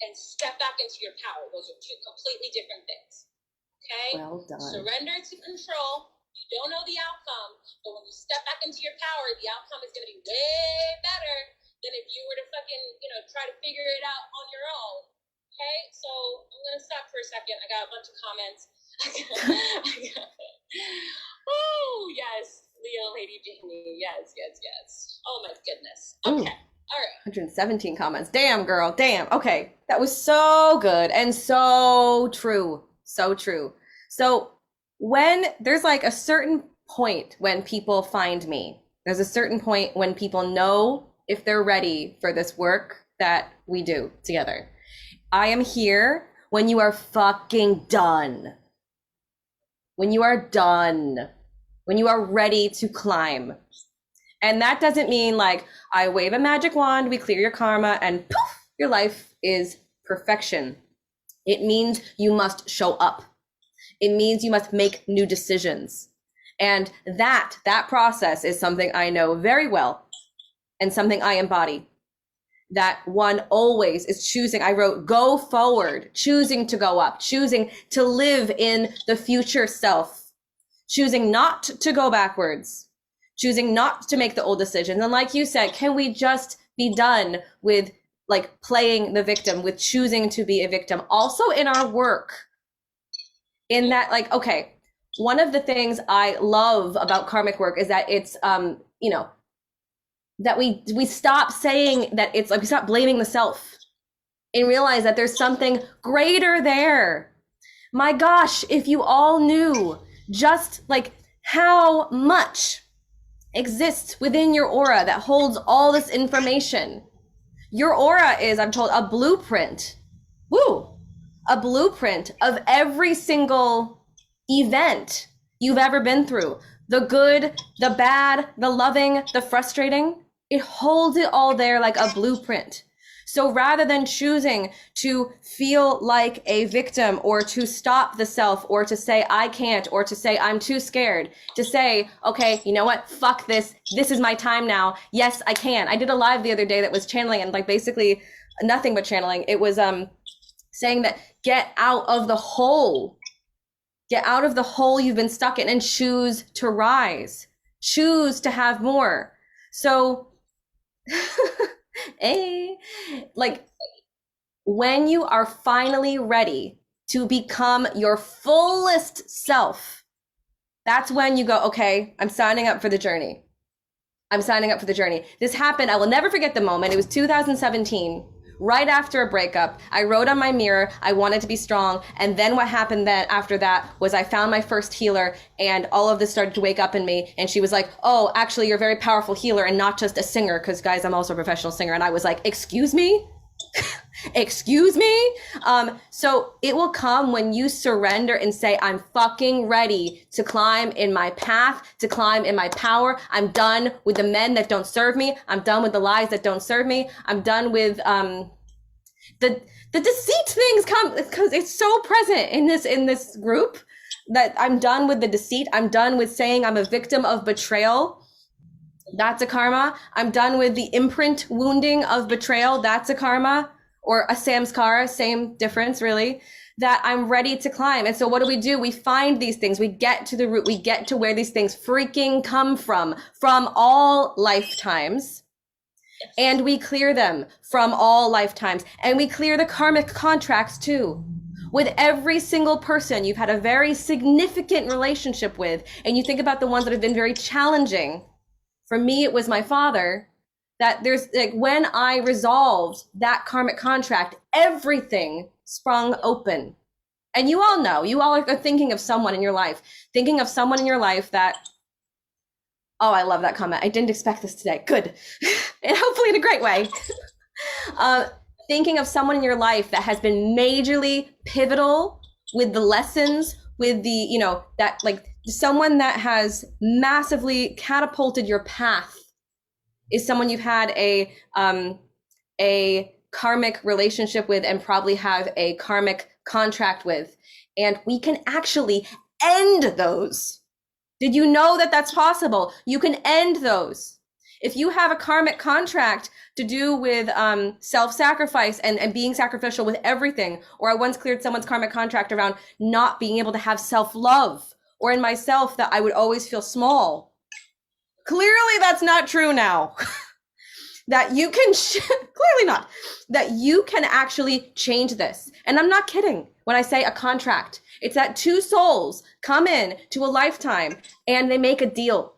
and step back into your power. Those are two completely different things. Okay? Well done. Surrender to control. You don't know the outcome, but when you step back into your power, the outcome is going to be way better than if you were to fucking, you know, try to figure it out on your own. Okay? So I'm going to stop for a second. I got a bunch of comments. Oh, yes. Leo, Lady Jamie. Yes, yes, yes. Oh, my goodness. Okay. All right. 117 comments. Damn, girl. Damn. Okay. That was so good and so true. So true. So when there's like a certain point when people find me, there's a certain point when people know if they're ready for this work that we do together. I am here when you are fucking done. When you are done. When you are ready to climb. And that doesn't mean like I wave a magic wand, we clear your karma, and poof, your life is perfection. It means you must show up. It means you must make new decisions. And that process is something I know very well and something I embody. That one always is choosing. I wrote, go forward, choosing to go up, choosing to live in the future self, choosing not to go backwards, choosing not to make the old decisions. And like you said, can we just be done with like playing the victim, with choosing to be a victim? Also in our work, in that, like, okay, one of the things I love about karmic work is that it's, you know, that we stop saying that it's like, we stop blaming the self and realize that there's something greater there. My gosh, if you all knew just like how much exists within your aura that holds all this information. Your aura is, I'm told, a blueprint. Woo! A blueprint of every single event you've ever been through. The good, the bad, the loving, the frustrating. It holds it all there like a blueprint. So rather than choosing to feel like a victim or to stop the self or to say I can't or to say I'm too scared, to say, okay, you know what? Fuck this. This is my time now. Yes, I can. I did a live the other day that was channeling and like basically nothing but channeling. It was saying that get out of the hole. Get out of the hole you've been stuck in and choose to rise. Choose to have more. So hey, like when you are finally ready to become your fullest self, that's when you go, okay, I'm signing up for the journey. I'm signing up for the journey. This happened. I will never forget the moment. It was 2017, right after a breakup. I wrote on my mirror, I wanted to be strong. And then what happened then after that was I found my first healer and all of this started to wake up in me. And she was like, oh, actually, you're a very powerful healer and not just a singer. Because guys, I'm also a professional singer. And I was like, excuse me? Excuse me? So it will come when you surrender and say, I'm fucking ready to climb in my path, to climb in my power. I'm done with the men that don't serve me. I'm done with the lies that don't serve me. I'm done with the deceit things come because it's so present in this group that I'm done with the deceit. I'm done with saying I'm a victim of betrayal. That's a karma. I'm done with the imprint wounding of betrayal. That's a karma, or a samskara, same difference really, that I'm ready to climb. And so what do? We find these things. We get to the root. We get to where these things freaking come from all lifetimes. And we clear them from all lifetimes. And we clear the karmic contracts too. With every single person you've had a very significant relationship with, and you think about the ones that have been very challenging. For me, it was my father. That there's like, when I resolved that karmic contract, everything sprung open. And you all know, you all are thinking of someone in your life, that, oh, I love that comment. I didn't expect this today. Good. And hopefully in a great way. Thinking of someone in your life that has been majorly pivotal with the lessons, with the, that like someone that has massively catapulted your path is someone you've had a karmic relationship with and probably have a karmic contract with. And we can actually end those. Did you know that that's possible? You can end those. If you have a karmic contract to do with self-sacrifice and being sacrificial with everything, or I once cleared someone's karmic contract around not being able to have self-love, or in myself that I would always feel small. Clearly that's not true now. That you can, clearly not, that you can actually change this. And I'm not kidding when I say a contract. It's that two souls come in to a lifetime and they make a deal.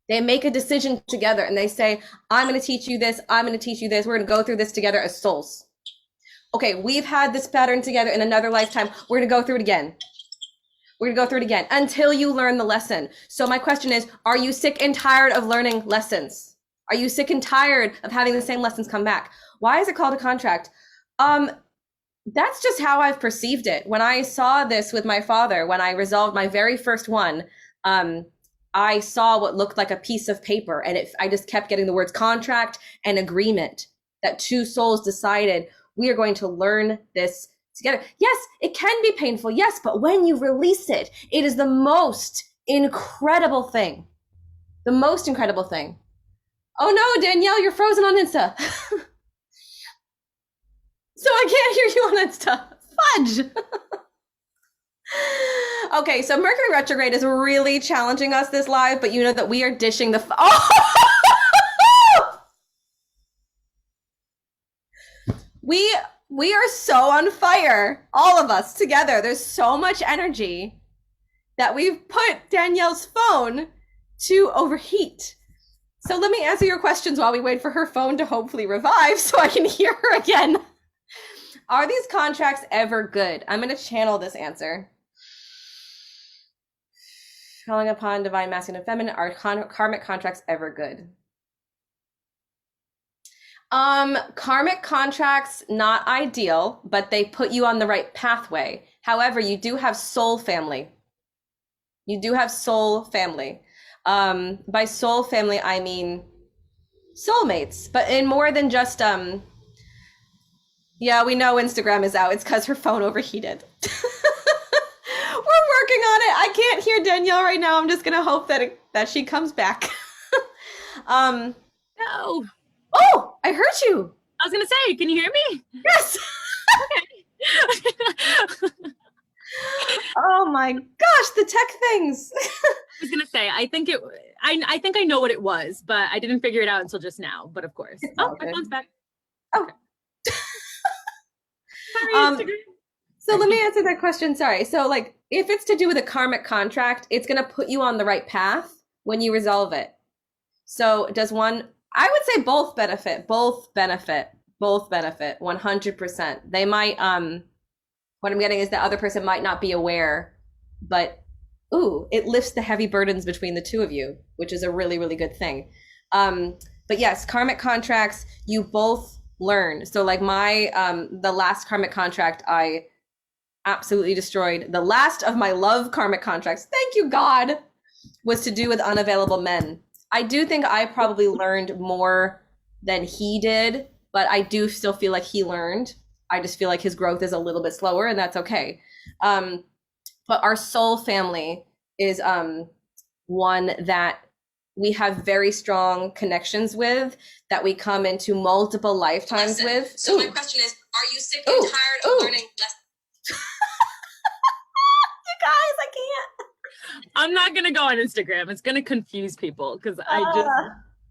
They make a decision together and they say, I'm going to teach you this. I'm going to teach you this. We're going to go through this together as souls. Okay, we've had this pattern together in another lifetime. We're going to go through it again. We're going to go through it again until you learn the lesson. So my question is, are you sick and tired of learning lessons? Are you sick and tired of having the same lessons come back? Why is it called a contract? That's just how I've perceived it. When I saw this with my father, when I resolved my very first one, I saw what looked like a piece of paper, and I just kept getting the words contract and agreement, that two souls decided we are going to learn this together. Yes, it can be painful. Yes, but when you release it, it is the most incredible thing. The most incredible thing. Oh no, Danielle, you're frozen on Insta. So I can't hear you on Insta. Fudge. Okay, so Mercury retrograde is really challenging us this live, but you know that we are dishing the... We are so on fire, all of us together. There's so much energy that we've put Danielle's phone to overheat. So let me answer your questions while we wait for her phone to hopefully revive so I can hear her again. Are these contracts ever good? I'm going to channel this answer. Calling upon divine masculine and feminine, are karmic contracts ever good? Karmic contracts, not ideal, but they put you on the right pathway. However, you do have soul family. You do have soul family. By soul family, I mean soulmates, but in more than just, yeah, we know Instagram is out. It's because her phone overheated. We're working on it. I can't hear Danielle right now. I'm just going to hope that she comes back. No. Oh, I heard you. I was going to say, can you hear me? Yes. Okay. Oh my gosh, the tech things. I was going to say, I think I know what it was, but I didn't figure it out until just now. But of course. Oh, my phone's back. Oh. Okay. Sorry, Instagram. So let me answer that question. Sorry. So like, if it's to do with a karmic contract, it's going to put you on the right path when you resolve it. So does one, I would say both benefit 100%. They might, what I'm getting is the other person might not be aware, but it lifts the heavy burdens between the two of you, which is a really, really good thing. But yes, karmic contracts, you both learn. So like my the last karmic contract I absolutely destroyed. The last of my love karmic contracts, thank you God, was to do with unavailable men. I do think I probably learned more than he did, but I do still feel like he learned. I just feel like his growth is a little bit slower, and that's okay. But our soul family is one that we have very strong connections with, that we come into multiple lifetimes with. So my question is, are you sick and tired of learning lessons? You guys, I can't. I'm not gonna go on Instagram. It's gonna confuse people because I just,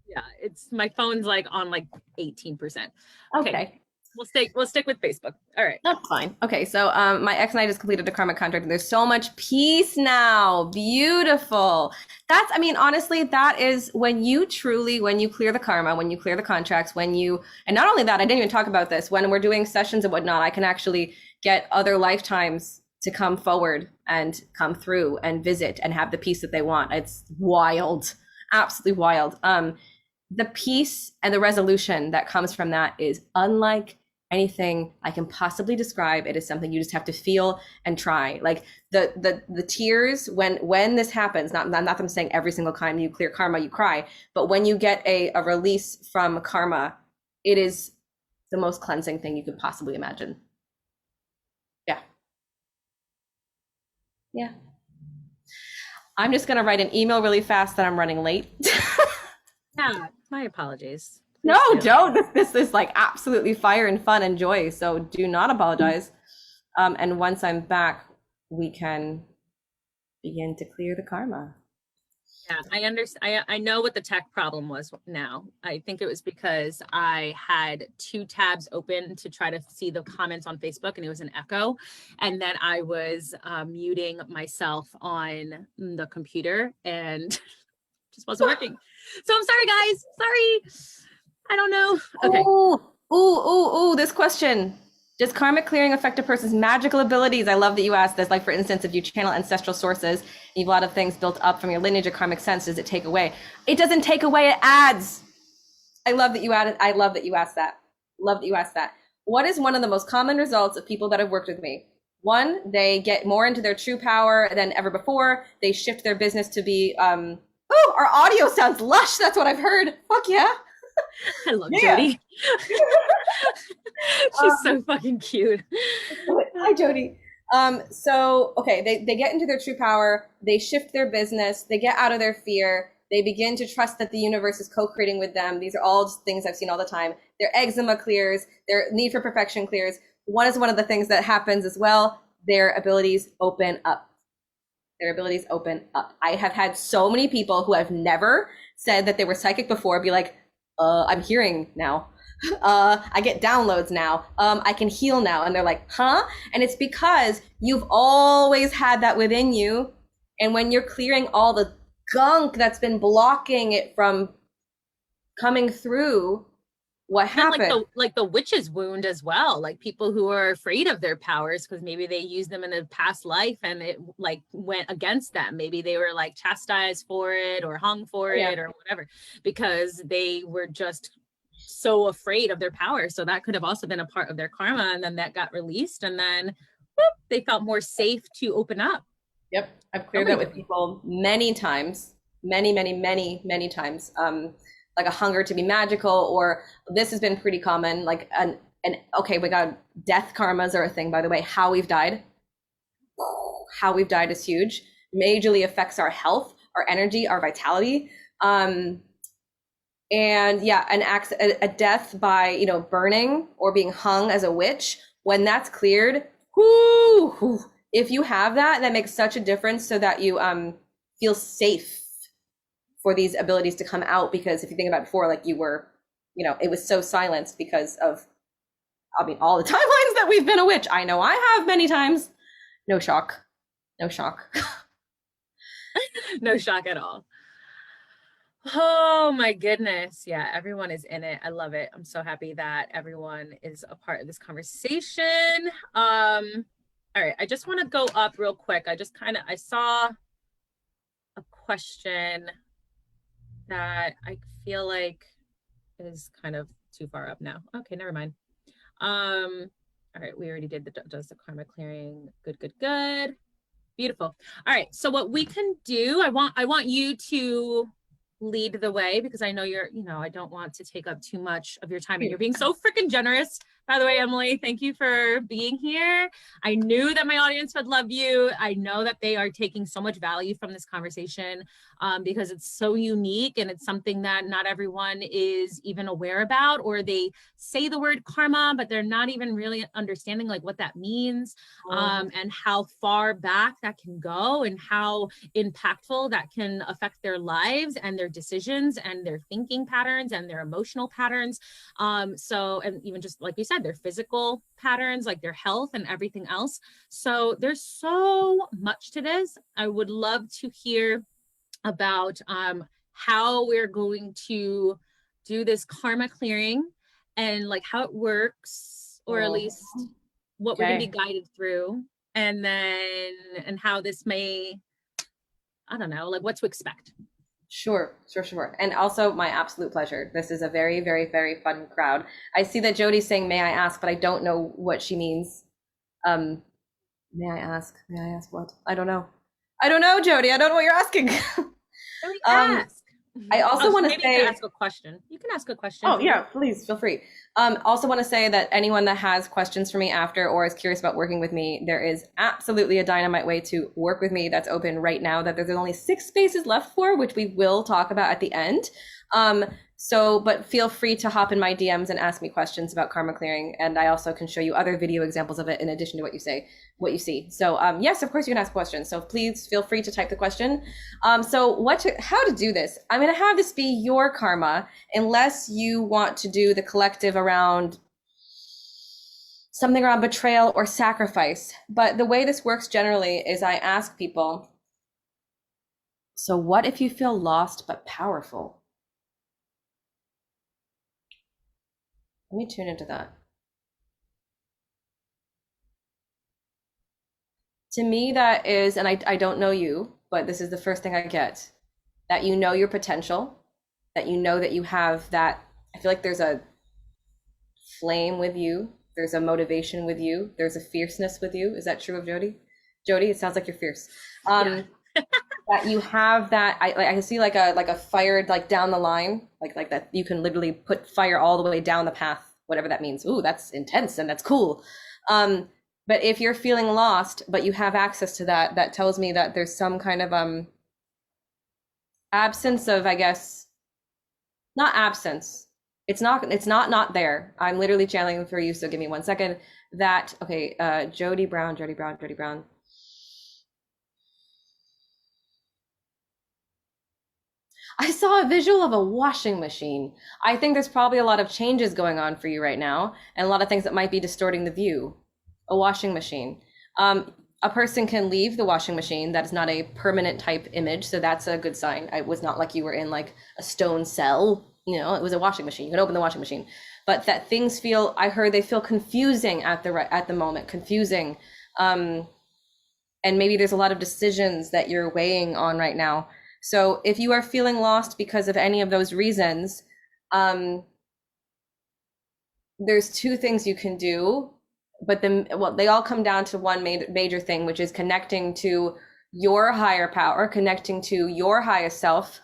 yeah, it's my phone's like on like 18%. Okay. We'll stick with Facebook. All right. That's fine. Okay, so my ex and I just completed a karmic contract, and there's so much peace now. Beautiful. That's, I mean, honestly, that is when you clear the karma, when you clear the contracts, and not only that, I didn't even talk about this. When we're doing sessions and whatnot, I can actually get other lifetimes to come forward and come through and visit and have the peace that they want. It's wild, absolutely wild. The peace and the resolution that comes from that is unlike anything I can possibly describe. It is something you just have to feel and try. Like the tears when this happens, not that I'm saying every single time you clear karma you cry, but when you get a release from karma, it is the most cleansing thing you could possibly imagine. Yeah. I'm just gonna write an email really fast that I'm running late. Yeah, my apologies. No, don't. This is like absolutely fire and fun and joy. So do not apologize. And once I'm back, we can begin to clear the karma. Yeah, I understand. I know what the tech problem was now. I think it was because I had 2 tabs open to try to see the comments on Facebook, and it was an echo. And then I was muting myself on the computer, and just wasn't working. So I'm sorry, guys. Sorry. I don't know. Okay. Ooh, this question. Does karmic clearing affect a person's magical abilities? I love that you asked this. Like, for instance, if you channel ancestral sources, you have a lot of things built up from your lineage of karmic sense, does it take away? It doesn't take away, it adds. I love that you added. I love that you asked that. Love that you asked that. What is one of the most common results of people that have worked with me? 1, they get more into their true power than ever before. They shift their business to be, oh, our audio sounds lush. That's what I've heard. Fuck yeah. I love Jody. She's so fucking cute. Hi, Jody. So, okay, they get into their true power, they shift their business, they get out of their fear, they begin to trust that the universe is co-creating with them. These are all just things I've seen all the time. Their eczema clears, their need for perfection clears. One of the things that happens as well, their abilities open up. Their abilities open up. I have had so many people who have never said that they were psychic before be like, I'm hearing now. I get downloads now. I can heal now. And they're like, huh? And it's because you've always had that within you. And when you're clearing all the gunk that's been blocking it from coming through, what happened? Like the witch's wound as well. Like people who are afraid of their powers because maybe they used them in a past life and it like went against them. Maybe they were like chastised for it or hung for it or whatever because they were just so afraid of their power. So that could have also been a part of their karma, and then that got released, and then whoop, they felt more safe to open up. Yep, I've cleared that with people many times, many times. Like a hunger to be magical, or this has been pretty common. Like okay, we got death karmas are a thing, by the way. How we've died is huge. Majorly affects our health, our energy, our vitality. And yeah, a death by, burning or being hung as a witch, when that's cleared, if you have that makes such a difference so that you feel safe for these abilities to come out. Because if you think about it before, like you were, it was so silenced because of, all the timelines that we've been a witch. I know I have many times. No shock. No shock at all. Oh my goodness. Yeah, everyone is in it. I love it. I'm so happy that everyone is a part of this conversation. All right, I just want to go up real quick. I saw a question that I feel like is kind of too far up now. Okay, never mind. All right, we already did does the karma clearing. Good. Beautiful. All right, so what we can do, I want you to lead the way, because I know you're, I don't want to take up too much of your time, and you're being so freaking generous. By the way, Emily, thank you for being here. I knew that my audience would love you. I know that they are taking so much value from this conversation, because it's so unique, and it's something that not everyone is even aware about, or they say the word karma, but they're not even really understanding like what that means, and how far back that can go, and how impactful that can affect their lives and their decisions and their thinking patterns and their emotional patterns. So, and even just like you said, their physical patterns, like their health and everything else. So there's so much to this. I would love to hear about how we're going to do this karma clearing, and like how it works, or at least what we're going to be guided through, and how this may, I don't know, like what to expect. Sure. And also my absolute pleasure. This is a very, very, very fun crowd. I see that Jody's saying, may I ask, but I don't know what she means. May I ask what? I don't know, Jody. I don't know what you're asking. Ask. I also want to say, ask a question. You can ask a question. Oh yeah, please feel free. Also want to say that anyone that has questions for me after, or is curious about working with me, there is absolutely a dynamite way to work with me that's open right now that there's only 6 spaces left for, which we will talk about at the end. But feel free to hop in my DMs and ask me questions about karma clearing. And I also can show you other video examples of it in addition to what you see. So yes, of course you can ask questions. So please feel free to type the question. How to do this? I'm going to have this be your karma, unless you want to do the collective around something around betrayal or sacrifice. But the way this works generally is I ask people, so what if you feel lost but powerful? Let me tune into that. To me, that is, and I don't know you, but this is the first thing I get, that you know your potential, that you know that you have that. I feel like there's a flame with you. There's a motivation with you. There's a fierceness with you. Is that true of Jody? Jody, it sounds like you're fierce. That you have that. I can see like a fire like down the line, like that. You can literally put fire all the way down the path, whatever that means. Ooh, that's intense and that's cool. But if you're feeling lost, but you have access to that, that tells me that there's some kind of absence of, I guess, not absence. It's not there. I'm literally channeling for you. So give me 1 second. Jody Brown. I saw a visual of a washing machine. I think there's probably a lot of changes going on for you right now, and a lot of things that might be distorting the view. A washing machine. A person can leave the washing machine. That is not a permanent type image, so that's a good sign. It was not like you were in like a stone cell. It was a washing machine. You can open the washing machine, but that things feel. I heard they feel confusing at the moment. Confusing, and maybe there's a lot of decisions that you're weighing on right now. So if you are feeling lost because of any of those reasons, there's 2 things you can do, but they all come down to one major thing, which is connecting to your higher power, connecting to your highest self.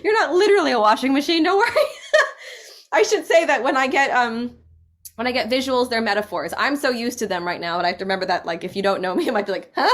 You're not literally a washing machine, don't worry. I should say that when I get visuals, they're metaphors. I'm so used to them right now, and I have to remember that, like, if you don't know me, it might be like, huh?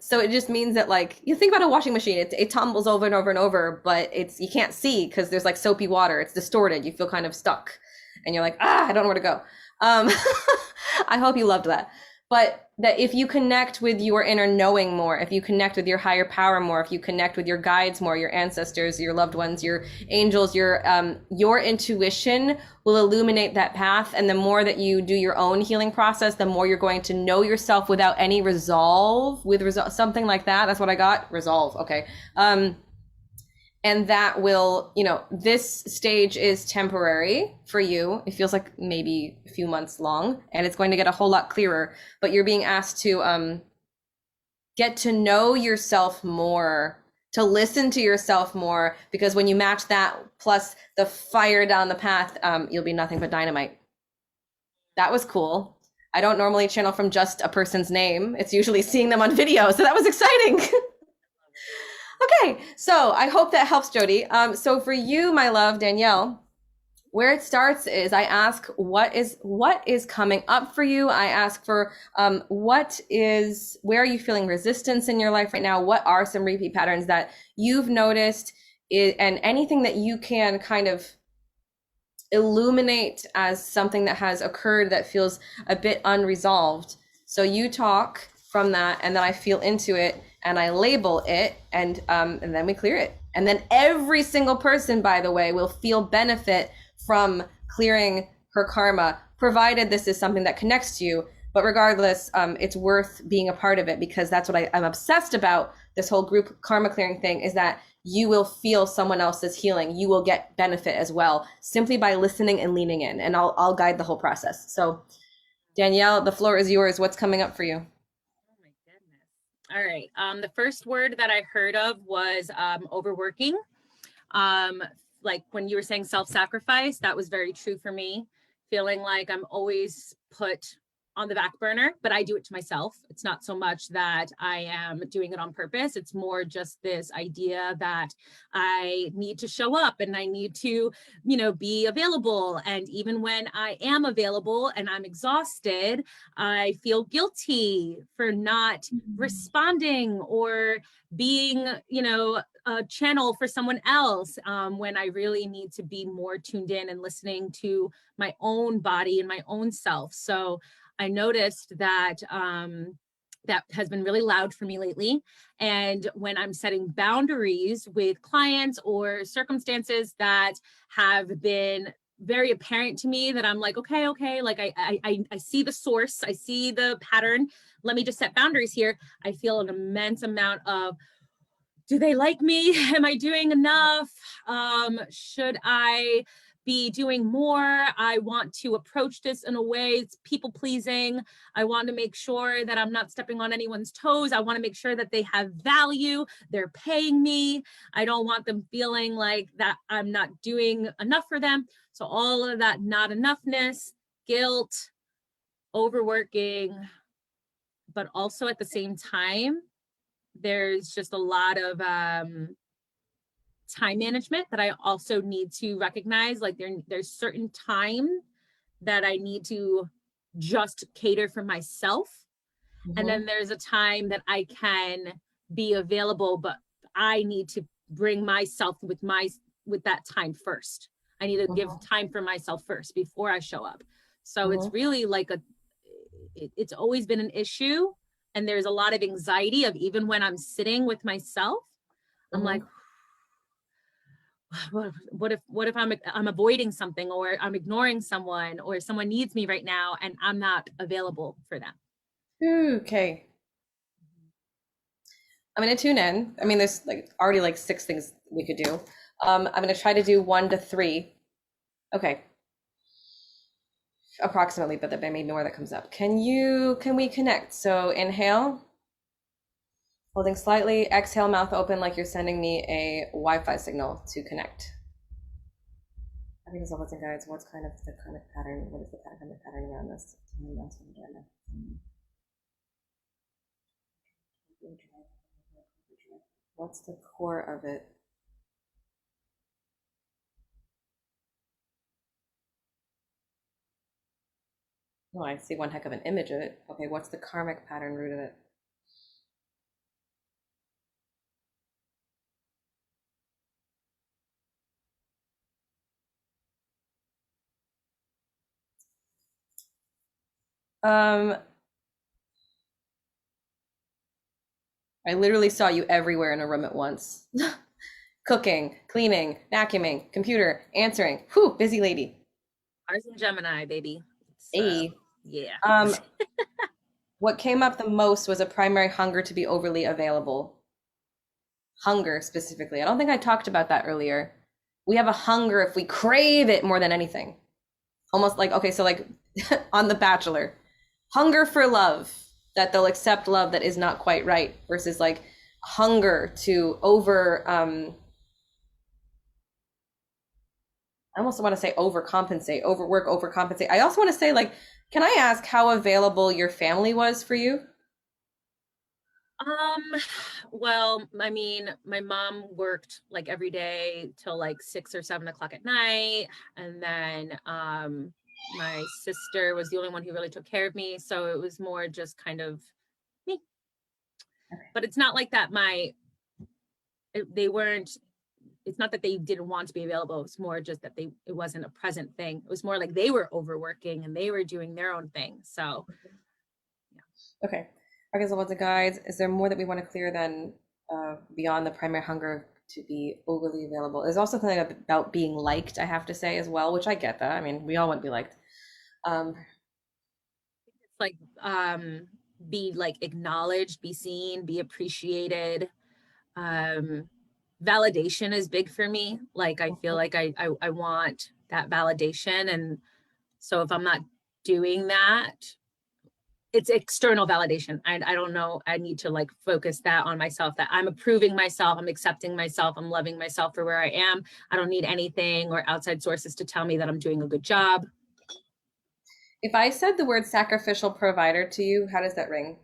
So it just means that, like, you think about a washing machine, it tumbles over and over and over, but you can't see because there's like soapy water. It's distorted. You feel kind of stuck, and you're like, I don't know where to go. I hope you loved that. But that if you connect with your inner knowing more, if you connect with your higher power more, if you connect with your guides more, your ancestors, your loved ones, your angels, your intuition will illuminate that path. And the more that you do your own healing process, the more you're going to know yourself without any resolve, something like that. That's what I got. Resolve. Okay. And that will, this stage is temporary for you. It feels like maybe a few months long, and it's going to get a whole lot clearer, but you're being asked to get to know yourself more, to listen to yourself more, because when you match that plus the fire down the path, you'll be nothing but dynamite. That was cool. I don't normally channel from just a person's name. It's usually seeing them on video. So that was exciting. Okay, so I hope that helps, Jody. So for you, my love, Danielle, where it starts is I ask what is coming up for you. I ask for where are you feeling resistance in your life right now? What are some repeat patterns that you've noticed, and anything that you can kind of illuminate as something that has occurred that feels a bit unresolved. So you talk from that, and then I feel into it and I label it, and then we clear it. And then every single person, by the way, will feel benefit from clearing her karma, provided this is something that connects to you. But regardless, it's worth being a part of it, because that's what I'm obsessed about. This whole group karma clearing thing is that you will feel someone else's healing. You will get benefit as well, simply by listening and leaning in. And I'll guide the whole process. So Danielle, the floor is yours. What's coming up for you? Oh my goodness. All right. The first word that I heard of was overworking. Like when you were saying self-sacrifice, that was very true for me. Feeling like I'm always put on the back burner, but I do it to myself. It's not so much that I am doing it on purpose. It's more just this idea that I need to show up and I need to, be available. And even when I am available and I'm exhausted, I feel guilty for not responding or being, a channel for someone else, when I really need to be more tuned in and listening to my own body and my own self. So I noticed that that has been really loud for me lately. And when I'm setting boundaries with clients or circumstances that have been very apparent to me, that I'm like, okay, like I see the source, I see the pattern. Let me just set boundaries here. I feel an immense amount of, do they like me? Am I doing enough? Should I be doing more? I want to approach this in a way it's people pleasing. I want to make sure that I'm not stepping on anyone's toes. I want to make sure that they have value. They're paying me. I don't want them feeling like that I'm not doing enough for them. So all of that not enoughness, guilt, overworking, but also at the same time, there's just a lot of time management that I also need to recognize. Like there's certain time that I need to just cater for myself. Mm-hmm. And then there's a time that I can be available, but I need to bring myself with that time first. I need to give time for myself first before I show up. So it's really like it's always been an issue. And there's a lot of anxiety of, even when I'm sitting with myself, I'm like, what if I'm avoiding something, or I'm ignoring someone, or someone needs me right now and I'm not available for them. Okay. I'm going to tune in. I mean, there's already 6 things we could do. I'm going to try to do 1 to 3. Okay. Approximately, but there may be more that comes up. Can we connect? So inhale, holding slightly, exhale, mouth open, like you're sending me a Wi-Fi signal to connect. I think it's all and guides. What's kind of the karmic pattern? What is the karmic pattern around this? What's the core of it? Oh, I see one heck of an image of it. Okay, what's the karmic pattern root of it? I literally saw you everywhere in a room at once. Cooking, cleaning, vacuuming, computer, answering. Whew, busy lady. Mars and Gemini, baby. Hey. Yeah. What came up the most was a primary hunger to be overly available. Hunger specifically. I don't think I talked about that earlier. We have a hunger if we crave it more than anything. Almost like, okay, so like on The Bachelor, hunger for love, that they'll accept love that is not quite right, versus like hunger to I almost want to say overcompensate, overwork, overcompensate. I also want to say, like, can I ask how available your family was for you? Well, I mean, my mom worked like every day till like 6 or 7 o'clock at night. And then my sister was the only one who really took care of me. So it was more just kind of me. But it's not like that they weren't, it's not that they didn't want to be available. It's more just that it wasn't a present thing. It was more like they were overworking and they were doing their own thing. So yeah. Okay. Arcans, levels, and guides. Is there more that we want to clear than beyond the primary hunger to be overly available? There's also something about being liked, I have to say, as well, which I get that. I mean, we all want to be liked. It's like be like acknowledged, be seen, be appreciated. Validation is big for me. Like I feel like I want that validation. And so if I'm not doing that, it's external validation. I don't know. I need to like focus that on myself, that I'm approving myself, I'm accepting myself, I'm loving myself for where I am. I don't need anything or outside sources to tell me that I'm doing a good job. If I said the word sacrificial provider to you, how does that ring?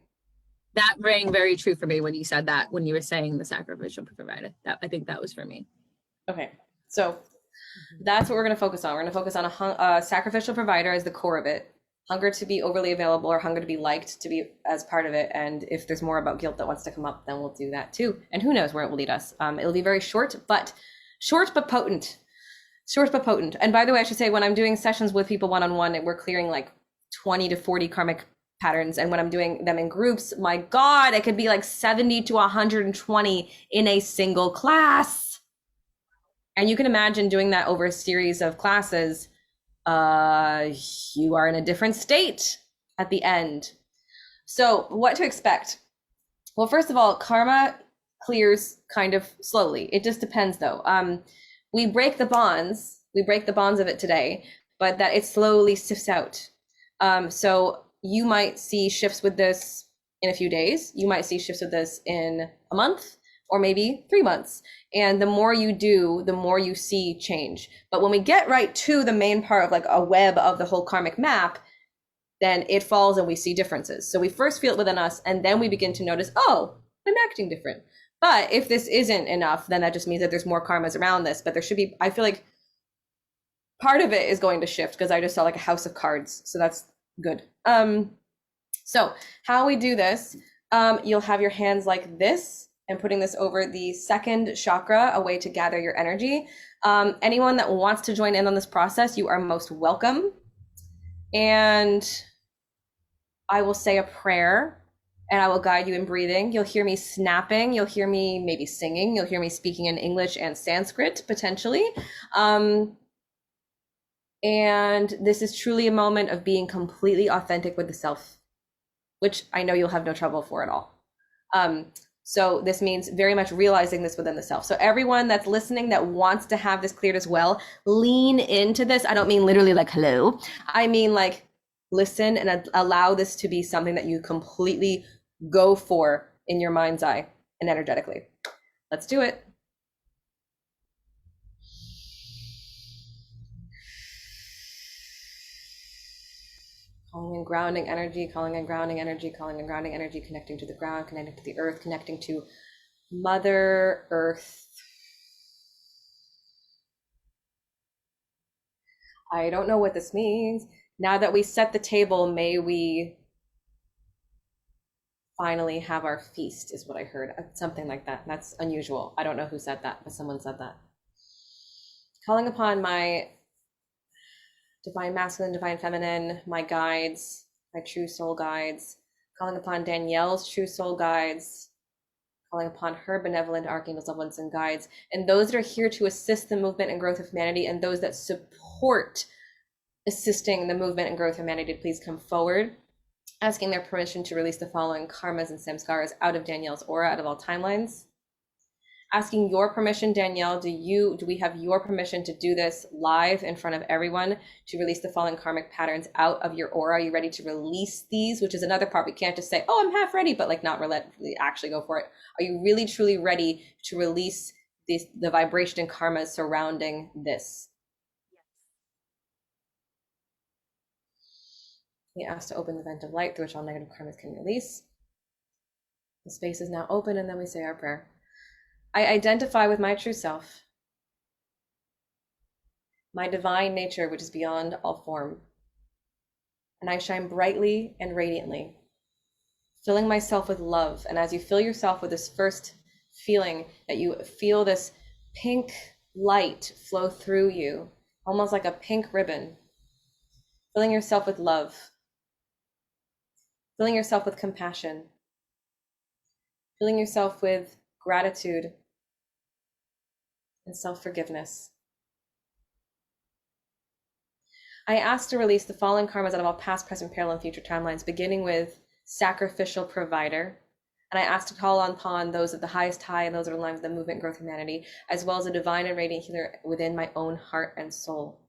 That rang very true for me when you said that, when you were saying the sacrificial provider. That I think that was for me. Okay, so that's what we're going to focus on. We're going to focus on a sacrificial provider as the core of it. Hunger to be overly available or hunger to be liked to be as part of it. And if there's more about guilt that wants to come up, then we'll do that too. And who knows where it will lead us. It'll be very short but potent. Short but potent. And by the way, I should say, when I'm doing sessions with people one-on-one, we're clearing like 20 to 40 karmic patterns. And when I'm doing them in groups, my God, it could be like 70 to 120 in a single class. And you can imagine doing that over a series of classes. You are in a different state at the end. So what to expect? Well, first of all, karma clears kind of slowly. It just depends though. We break the bonds of it today, but that it slowly sifts out. So you might see shifts with this in a few days. You might see shifts with this in a month or maybe 3 months. And the more you do, the more you see change. But when we get right to the main part of like a web of the whole karmic map, then it falls and we see differences. So we first feel it within us, and then we begin to notice, oh, I'm acting different. But if this isn't enough, then that just means that there's more karmas around this. But there should be, I feel like part of it is going to shift, because I just saw like a house of cards. So that's good. So how we do this, you'll have your hands like this and putting this over the second chakra, a way to gather your energy. Anyone that wants to join in on this process, you are most welcome. And I will say a prayer and I will guide you in breathing. You'll hear me snapping. You'll hear me maybe singing. You'll hear me speaking in English and Sanskrit, potentially. And this is truly a moment of being completely authentic with the self, which I know you'll have no trouble for at all. So this means very much realizing this within the self. So everyone that's listening that wants to have this cleared as well, lean into this. I don't mean literally like, hello. I mean like, listen and allow this to be something that you completely go for in your mind's eye and energetically. Let's do it. Calling and grounding energy, calling and grounding energy, calling and grounding energy, connecting to the ground, connecting to the earth, connecting to Mother Earth. I don't know what this means. Now that we set the table, may we finally have our feast, is what I heard. Something like that. That's unusual. I don't know who said that, but someone said that. Calling upon my divine masculine, divine feminine, my guides, my true soul guides, calling upon Danielle's true soul guides, calling upon her benevolent archangels, loved ones, and guides, and those that are here to assist the movement and growth of humanity, and those that support assisting the movement and growth of humanity, please come forward, asking their permission to release the following karmas and samskaras out of Danielle's aura, out of all timelines. Asking your permission, Danielle, do we have your permission to do this live in front of everyone, to release the following karmic patterns out of your aura? Are you ready to release these? Which is another part. We can't just say, oh, I'm half ready, but like not really actually go for it. Are you really truly ready to release the vibration and karma surrounding this? We ask to open the vent of light through which all negative karmas can release. The space is now open, and then we say our prayer. I identify with my true self, my divine nature, which is beyond all form, and I shine brightly and radiantly, filling myself with love. And as you fill yourself with this first feeling, that you feel this pink light flow through you, almost like a pink ribbon, filling yourself with love, filling yourself with compassion, filling yourself with gratitude and self-forgiveness. I ask to release the fallen karmas out of all past, present, parallel, and future timelines, beginning with sacrificial provider. And I ask to call upon those of the highest high and those that are aligned with the movement, growth, humanity, as well as a divine and radiant healer within my own heart and soul.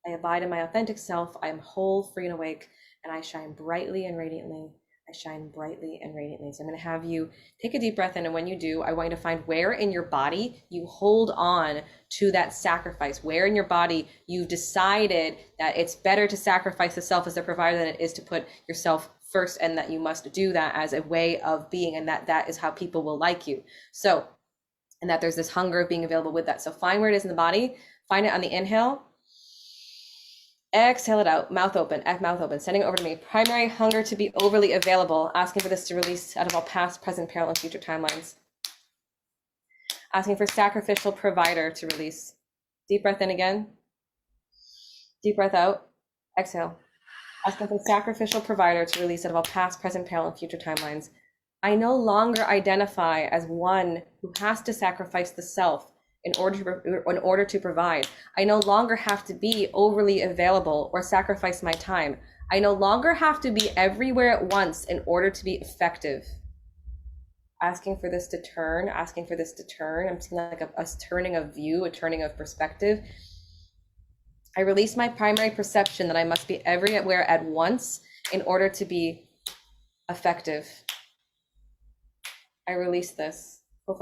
I abide in my authentic self. I am whole, free, and awake, and I shine brightly and radiantly. I shine brightly and radiantly. So I'm going to have you take a deep breath in, and when you do, I want you to find where in your body you hold on to that sacrifice, where in your body you've decided that it's better to sacrifice the self as a provider than it is to put yourself first, and that you must do that as a way of being, and that is how people will like you. So, and that there's this hunger of being available with that. So find where it is in the body, find it on the inhale. Exhale it out, mouth open, sending it over to me. Primary hunger to be overly available, asking for this to release out of all past, present, parallel, and future timelines. Asking for sacrificial provider to release. Deep breath in again. Deep breath out. Exhale. Asking for sacrificial provider to release out of all past, present, parallel, and future timelines. I no longer identify as one who has to sacrifice the self in order to provide. I no longer have to be overly available or sacrifice my time. I no longer have to be everywhere at once in order to be effective. Asking for this to turn, I'm seeing like a turning of view, a turning of perspective. I release my primary perception that I must be everywhere at once in order to be effective. I release this. I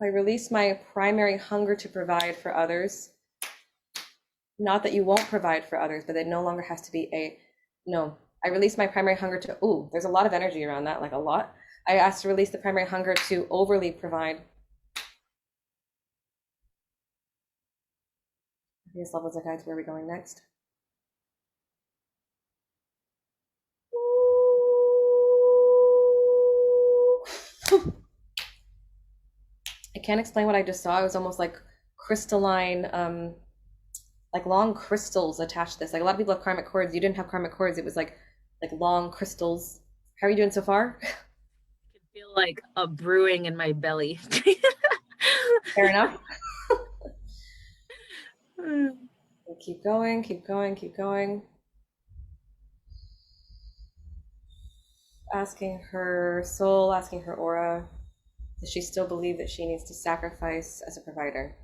release my primary hunger to provide for others. Not that you won't provide for others, but it no longer has to be I release my primary hunger to, there's a lot of energy around that, like a lot. I ask to release the primary hunger to overly provide. These levels of guides, where are we going next? I can't explain what I just saw. It was almost like crystalline, like long crystals attached to this. Like a lot of people have karmic cords. You didn't have karmic cords. It was like long crystals. How are you doing so far? I can feel like a brewing in my belly. Fair enough. Keep going, keep going, keep going. Asking her soul, asking her aura, does she still believe that she needs to sacrifice as a provider?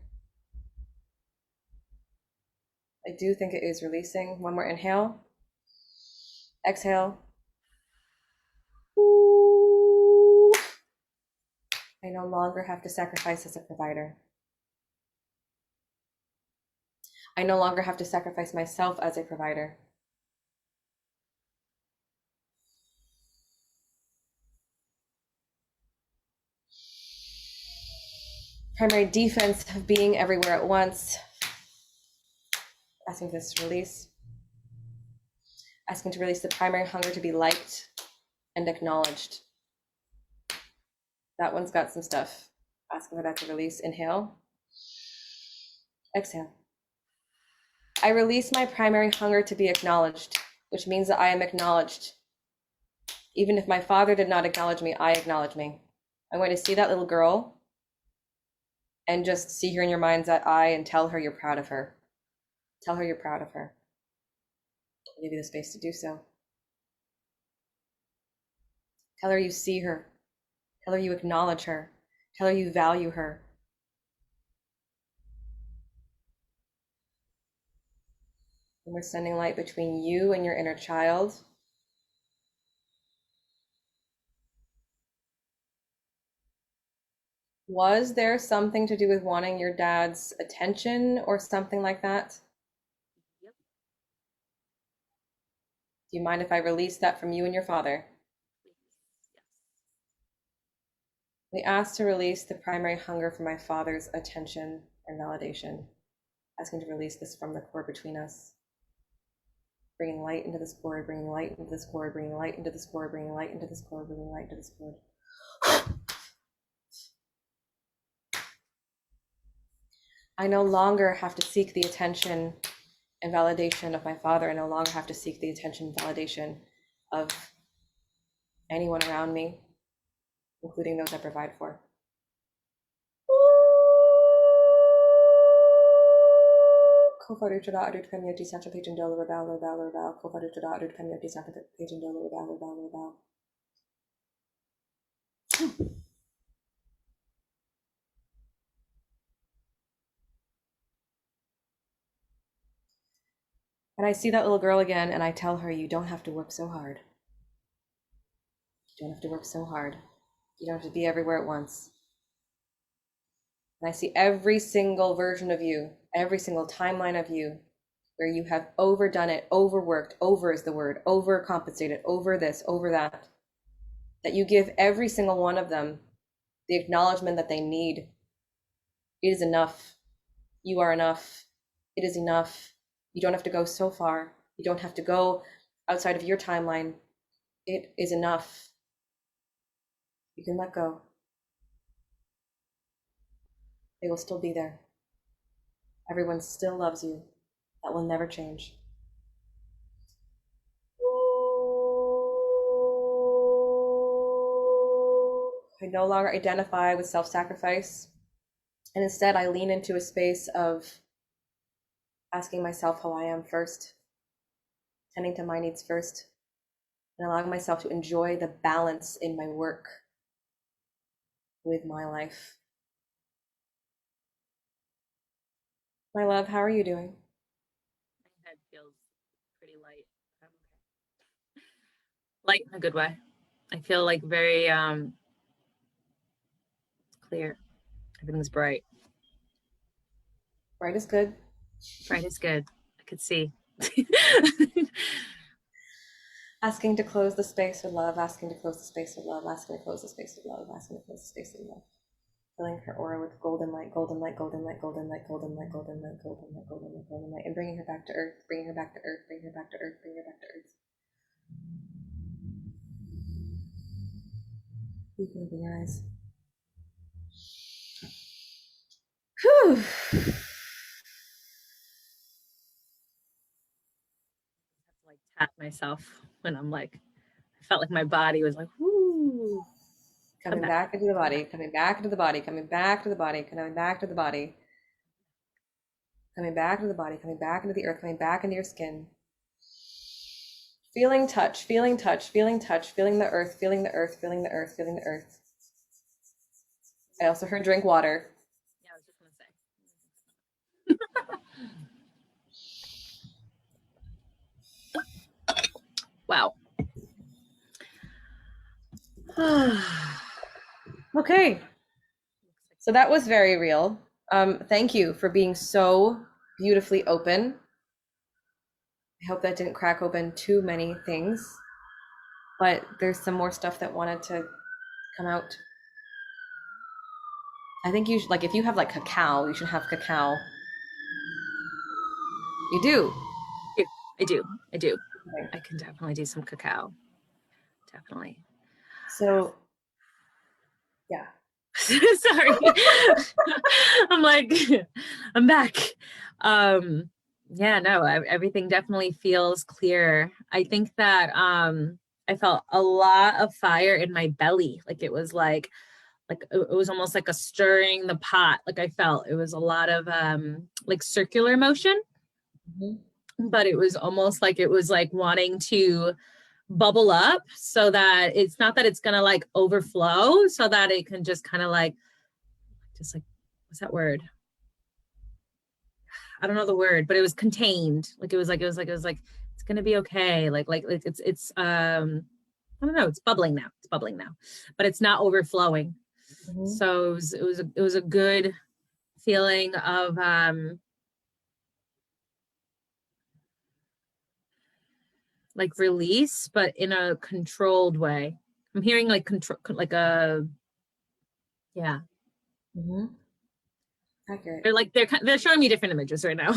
I do think it is releasing. One more inhale. Exhale. I no longer have to sacrifice as a provider. I no longer have to sacrifice myself as a provider. Primary defense of being everywhere at once. Asking for this to release. Asking to release the primary hunger to be liked and acknowledged. That one's got some stuff. Asking for that to release. Inhale. Exhale. I release my primary hunger to be acknowledged, which means that I am acknowledged. Even if my father did not acknowledge me, I acknowledge me. I'm going to see that little girl and just see her in your mind's eye and tell her you're proud of her. Tell her you're proud of her. I'll give you the space to do so. Tell her you see her. Tell her you acknowledge her. Tell her you value her. And we're sending light between you and your inner child. Was there something to do with wanting your dad's attention or something like that? Yep. Do you mind if I release that from you and your father? Please. Yes. We ask to release the primary hunger for my father's attention and validation. Asking to release this from the core between us. Bringing light into this cord, bringing light into this cord, bringing light into this cord, bringing light into this cord, bringing light into this cord. I no longer have to seek the attention and validation of my father. I no longer have to seek the attention and validation of anyone around me, including those I provide for. And I see that little girl again, and I tell her, you don't have to work so hard. You don't have to work so hard. You don't have to be everywhere at once. And I see every single version of you, every single timeline of you, where you have overdone it, overworked, over is the word, overcompensated, over this, over that. That you give every single one of them the acknowledgement that they need. It is enough. You are enough. It is enough. You don't have to go so far. You don't have to go outside of your timeline. It is enough. You can let go. They will still be there. Everyone still loves you. That will never change. I no longer identify with self-sacrifice, and instead I lean into a space of asking myself how I am first, tending to my needs first, and allowing myself to enjoy the balance in my work with my life. My love, how are you doing? My head feels pretty light. I'm okay. Light in a good way. I feel like very clear. Everything's bright. Bright is good. Bright is good. I could see. Asking to close the space with love, asking to close the space with love, asking to close the space with love, asking to close the space with love. Filling her aura with golden light, golden light, golden light, golden light, golden light, golden light, golden light, golden light, golden light, and bringing her back to earth, bringing her back to earth, bringing her back to earth, bringing her back to earth. You can open your eyes. Whew. Like tap myself when I'm like, I felt like my body was like, whoo. Coming back into the body, coming back into the body, coming back to the body, coming back to the body. Coming back into the body, coming back into the earth, coming back into your skin. Feeling touch, feeling touch, feeling touch, feeling the earth, feeling the earth, feeling the earth, feeling the earth. I also heard drink water. Yeah, I was just gonna say. Wow. Okay. So that was very real. Thank you for being so beautifully open. I hope that didn't crack open too many things, but there's some more stuff that wanted to come out. I think you should, like, if you have like cacao, you should have cacao. You do? I do. Okay. I can definitely do some cacao. Definitely. So, yeah. Sorry. I'm like, I'm back. Yeah, no, everything definitely feels clear. I think that I felt a lot of fire in my belly. Like it was like like it was almost like a stirring the pot. Like I felt it was a lot of like circular motion, but it was almost like it was like wanting to bubble up so that it's not that it's gonna like overflow, so that it can just kind of like, just like, what's that word? I don't know the word, but it was contained. Like it was like it's gonna be okay. Like it's I don't know, it's bubbling now. It's bubbling now, but it's not overflowing. So it was a good feeling of like release, but in a controlled way. I'm hearing like control, like a, yeah. Accurate. They're showing me different images right now.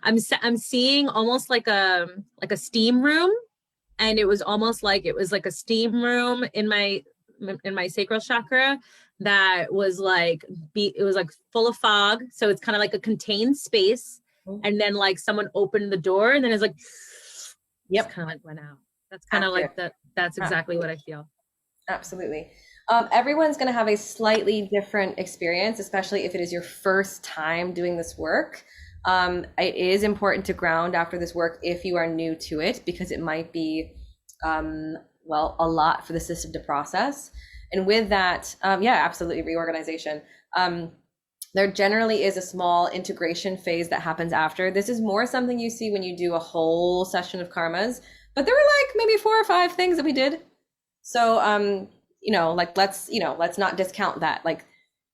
I'm seeing almost like a steam room, and it was almost like it was like a steam room in my sacral chakra that was like it was like full of fog, so it's kind of like a contained space, and then like someone opened the door, and then it's like, yep, kind of like went out. That's kind of like that. That's exactly what I feel. Absolutely. Everyone's going to have a slightly different experience, especially if it is your first time doing this work. It is important to ground after this work if you are new to it, because it might be, well, a lot for the system to process. And with that, yeah, absolutely, reorganization. There generally is a small integration phase that happens after. This is more something you see when you do a whole session of karmas, but there were like maybe 4 or 5 things that we did. So, you know, like, let's not discount that. Like,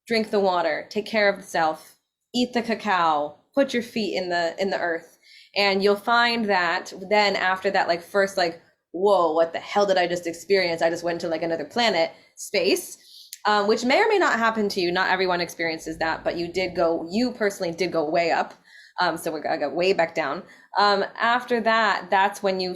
drink the water, take care of the self, eat the cacao, put your feet in the earth. And you'll find that then after that, like first, like, whoa, what the hell did I just experience? I just went to like another planet space, which may or may not happen to you. Not everyone experiences that, but you personally did go way up. So I got way back down. After that, that's when you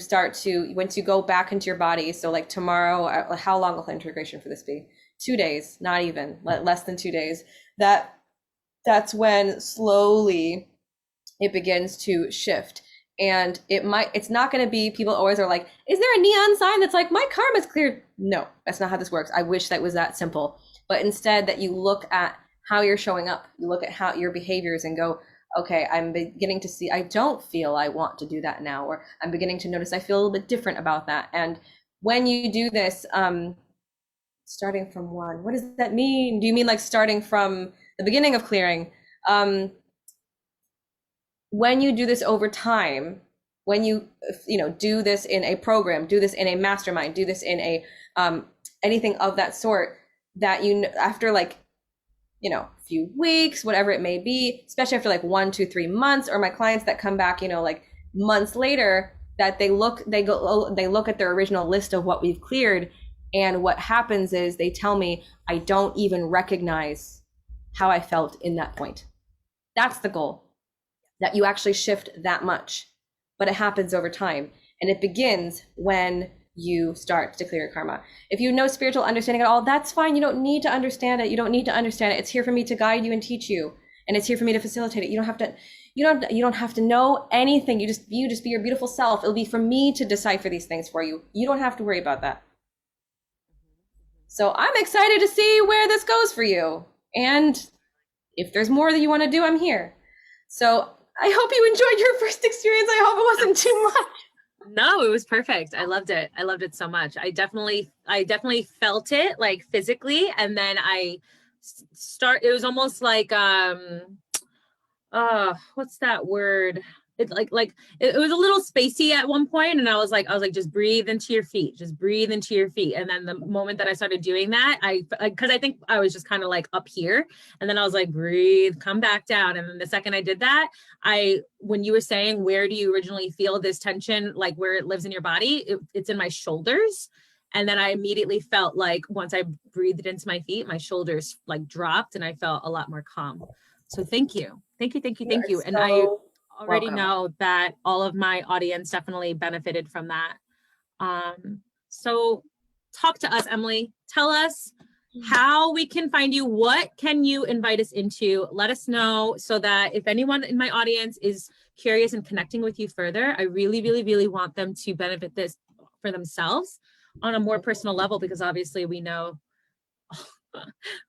once you go back into your body. So like tomorrow, how long will the integration for this be? 2 days, not even, less than 2 days. That's when slowly it begins to shift. And it's not going to be, people always are like, is there a neon sign that's like, my karma's cleared? No, that's not how this works. I wish that was that simple. But instead that you look at how you're showing up, you look at how your behaviors and go, okay, I'm beginning to see, I don't feel I want to do that now, or I'm beginning to notice I feel a little bit different about that. And when you do this, starting from 1, what does that mean? Do you mean like starting from the beginning of clearing? When you do this over time, when you do this in a program, do this in a mastermind, do this in a anything of that sort, that after like, a few weeks, whatever it may be, especially after like 1, 2, 3 months, or my clients that come back, like months later, that they look at their original list of what we've cleared. And what happens is they tell me, I don't even recognize how I felt in that point. That's the goal, that you actually shift that much, but it happens over time. And it begins when you start to clear your karma. If you know spiritual understanding at all, that's fine. You don't need to understand it. You don't need to understand it. It's here for me to guide you and teach you. And it's here for me to facilitate it. You don't have to know anything. You just be your beautiful self. It'll be for me to decipher these things for you. You don't have to worry about that. So I'm excited to see where this goes for you. And if there's more that you want to do, I'm here. So I hope you enjoyed your first experience. I hope it wasn't too much. No, it was perfect. I loved it. I loved it so much. I definitely felt it like physically. And then it was almost like, what's that word? It it was a little spacey at one point, and I was like, just breathe into your feet, just breathe into your feet. And then the moment that I started doing that, because I think I was just kind of like up here, and then I was like, breathe, come back down. And then the second I did that, when you were saying, where do you originally feel this tension, like where it lives in your body, it's in my shoulders. And then I immediately felt like once I breathed into my feet, my shoulders like dropped, and I felt a lot more calm. So thank you. And I already know that all of my audience definitely benefited from that. So talk to us, Emily. Tell us how we can find you. What can you invite us into? Let us know, so that if anyone in my audience is curious and connecting with you further, I really, really, really want them to benefit this for themselves on a more personal level, because obviously we know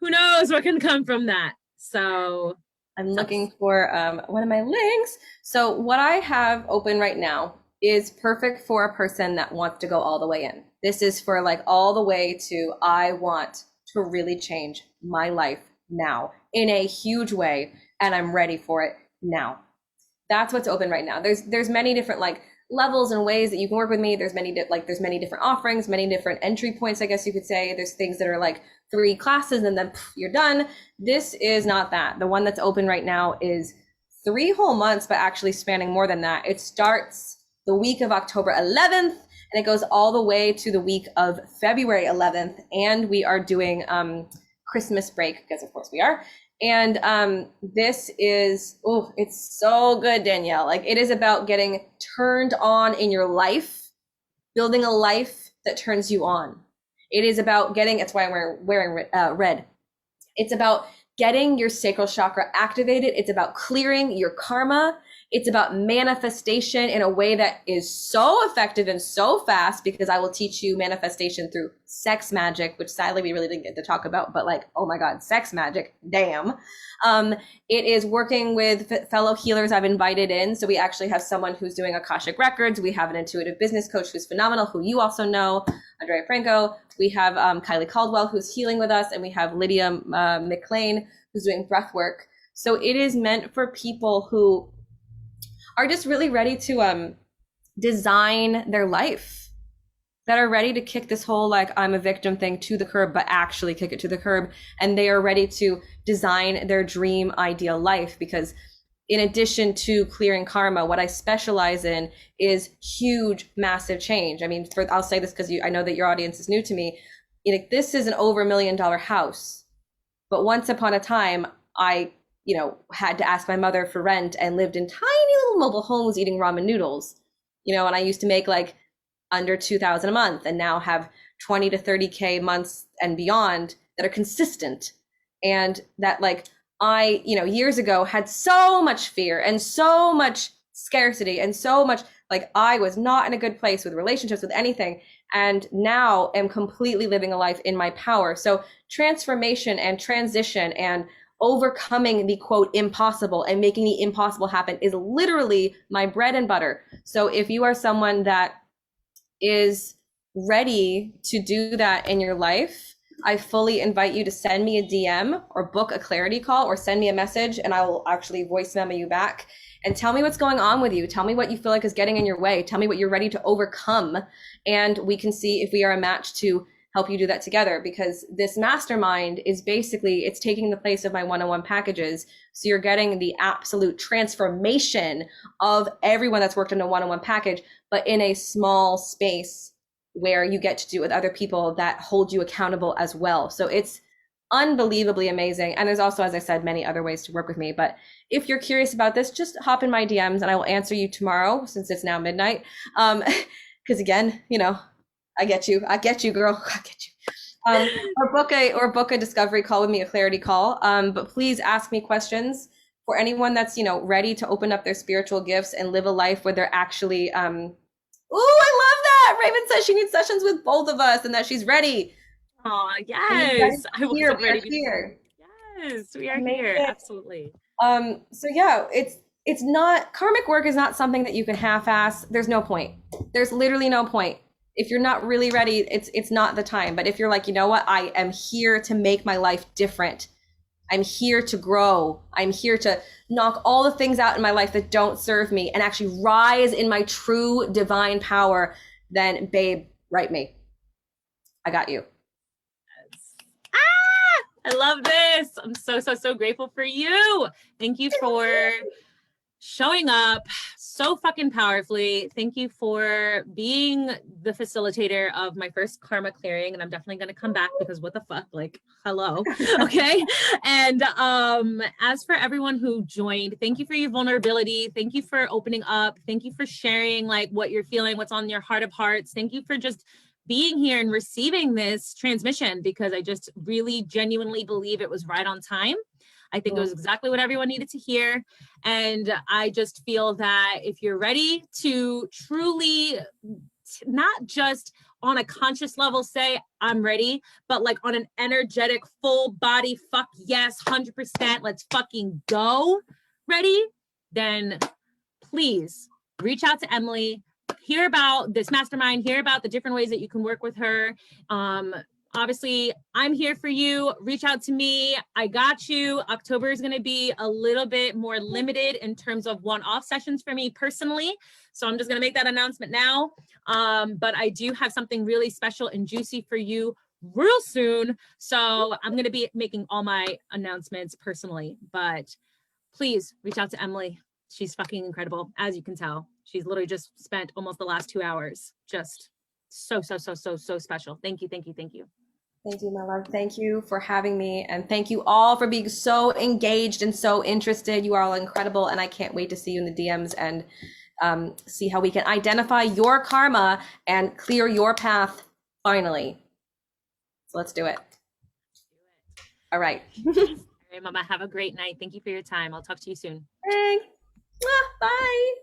who knows what can come from that. So I'm looking for one of my links. So what I have open right now is perfect for a person that wants to go all the way in. This is for like all the way to, I want to really change my life now in a huge way, and I'm ready for it now. That's what's open right now. There's many different like levels and ways that you can work with me. There's many different offerings, many different entry points, I guess you could say. There's things that are like 3 classes and then you're done. This is not that. The one that's open right now is 3 whole months, but actually spanning more than that. It starts the week of October 11th and it goes all the way to the week of February 11th. And we are doing Christmas break, because of course we are. And this is, oh, it's so good, Danielle. Like, it is about getting turned on in your life, building a life that turns you on. It is about getting, that's why I'm wearing red. It's about getting your sacral chakra activated. It's about clearing your karma. It's about manifestation in a way that is so effective and so fast, because I will teach you manifestation through sex magic, which sadly we really didn't get to talk about, but like, oh my God, sex magic, damn. It is working with fellow healers I've invited in. So we actually have someone who's doing Akashic Records. We have an intuitive business coach who's phenomenal, who you also know, Andrea Franco. We have Kylie Caldwell, who's healing with us. And we have Lydia McLean, who's doing breath work. So it is meant for people who are just really ready to design their life, that are ready to kick this whole like I'm a victim thing to the curb, but actually kick it to the curb. And they are ready to design their dream ideal life, because in addition to clearing karma, what I specialize in is huge, massive change. I mean, I'll say this because I know that your audience is new to me. This is an over $1 million house, but once upon a time, I had to ask my mother for rent and lived in tiny little mobile homes eating ramen noodles, and I used to make like under $2,000 a month, and now have 20 to 30K months and beyond that are consistent. And that like I, years ago had so much fear and so much scarcity and so much like I was not in a good place with relationships, with anything. And now am completely living a life in my power. So transformation and transition and overcoming the quote impossible and making the impossible happen is literally my bread and butter. So if you are someone that is ready to do that in your life, I fully invite you to send me a DM or book a clarity call or send me a message, and I will actually voice memo you back and tell me what's going on with you. Tell me what you feel like is getting in your way. Tell me what you're ready to overcome. And we can see if we are a match to help you do that together, because this mastermind is basically, it's taking the place of my one-on-one packages. So you're getting the absolute transformation of everyone that's worked in a one-on-one package, but in a small space where you get to do it with other people that hold you accountable as well. So it's unbelievabably amazing. And there's also, as I said, many other ways to work with me. But if you're curious about this, just hop in my DMs and I will answer you tomorrow, since it's now midnight. Because again, I get you, girl. I get you. Or book a discovery call with me, a clarity call. But please ask me questions. For anyone that's, ready to open up their spiritual gifts and live a life where they're actually, I love that. Raven says she needs sessions with both of us and that she's ready. Oh, yes. I was ready. Here. Yes, we are here. Absolutely. So yeah, it's not, karmic work is not something that you can half-ass. There's no point. There's literally no point. If you're not really ready, it's not the time. But if you're like, you know what, I am here to make my life different. I'm here to grow. I'm here to knock all the things out in my life that don't serve me and actually rise in my true divine power, then babe, write me. I got you. I love this. I'm so grateful for you. Thank you for showing up so fucking powerfully. Thank you for being the facilitator of my first karma clearing. And I'm definitely going to come back, because what the fuck, like, hello. Okay. And as for everyone who joined, thank you for your vulnerability. Thank you for opening up. Thank you for sharing like what you're feeling, what's on your heart of hearts. Thank you for just being here and receiving this transmission, because I just really genuinely believe it was right on time. I think it was exactly what everyone needed to hear. And I just feel that if you're ready to truly not just on a conscious level say I'm ready, but like on an energetic full body, fuck yes, 100%, let's fucking go ready, then please reach out to Emily, hear about this mastermind, hear about the different ways that you can work with her. Obviously, I'm here for you. Reach out to me. I got you. October is going to be a little bit more limited in terms of one-off sessions for me personally. So I'm just going to make that announcement now. But I do have something really special and juicy for you real soon. So I'm going to be making all my announcements personally. But please reach out to Emily. She's fucking incredible, as you can tell. She's literally just spent almost the last 2 hours. Just so special. Thank you, thank you, thank you. Thank you, my love. Thank you for having me. And thank you all for being so engaged and so interested. You are all incredible. And I can't wait to see you in the DMs and see how we can identify your karma and clear your path finally. So let's do it. All right. All right, Mama, have a great night. Thank you for your time. I'll talk to you soon. Thanks. Bye.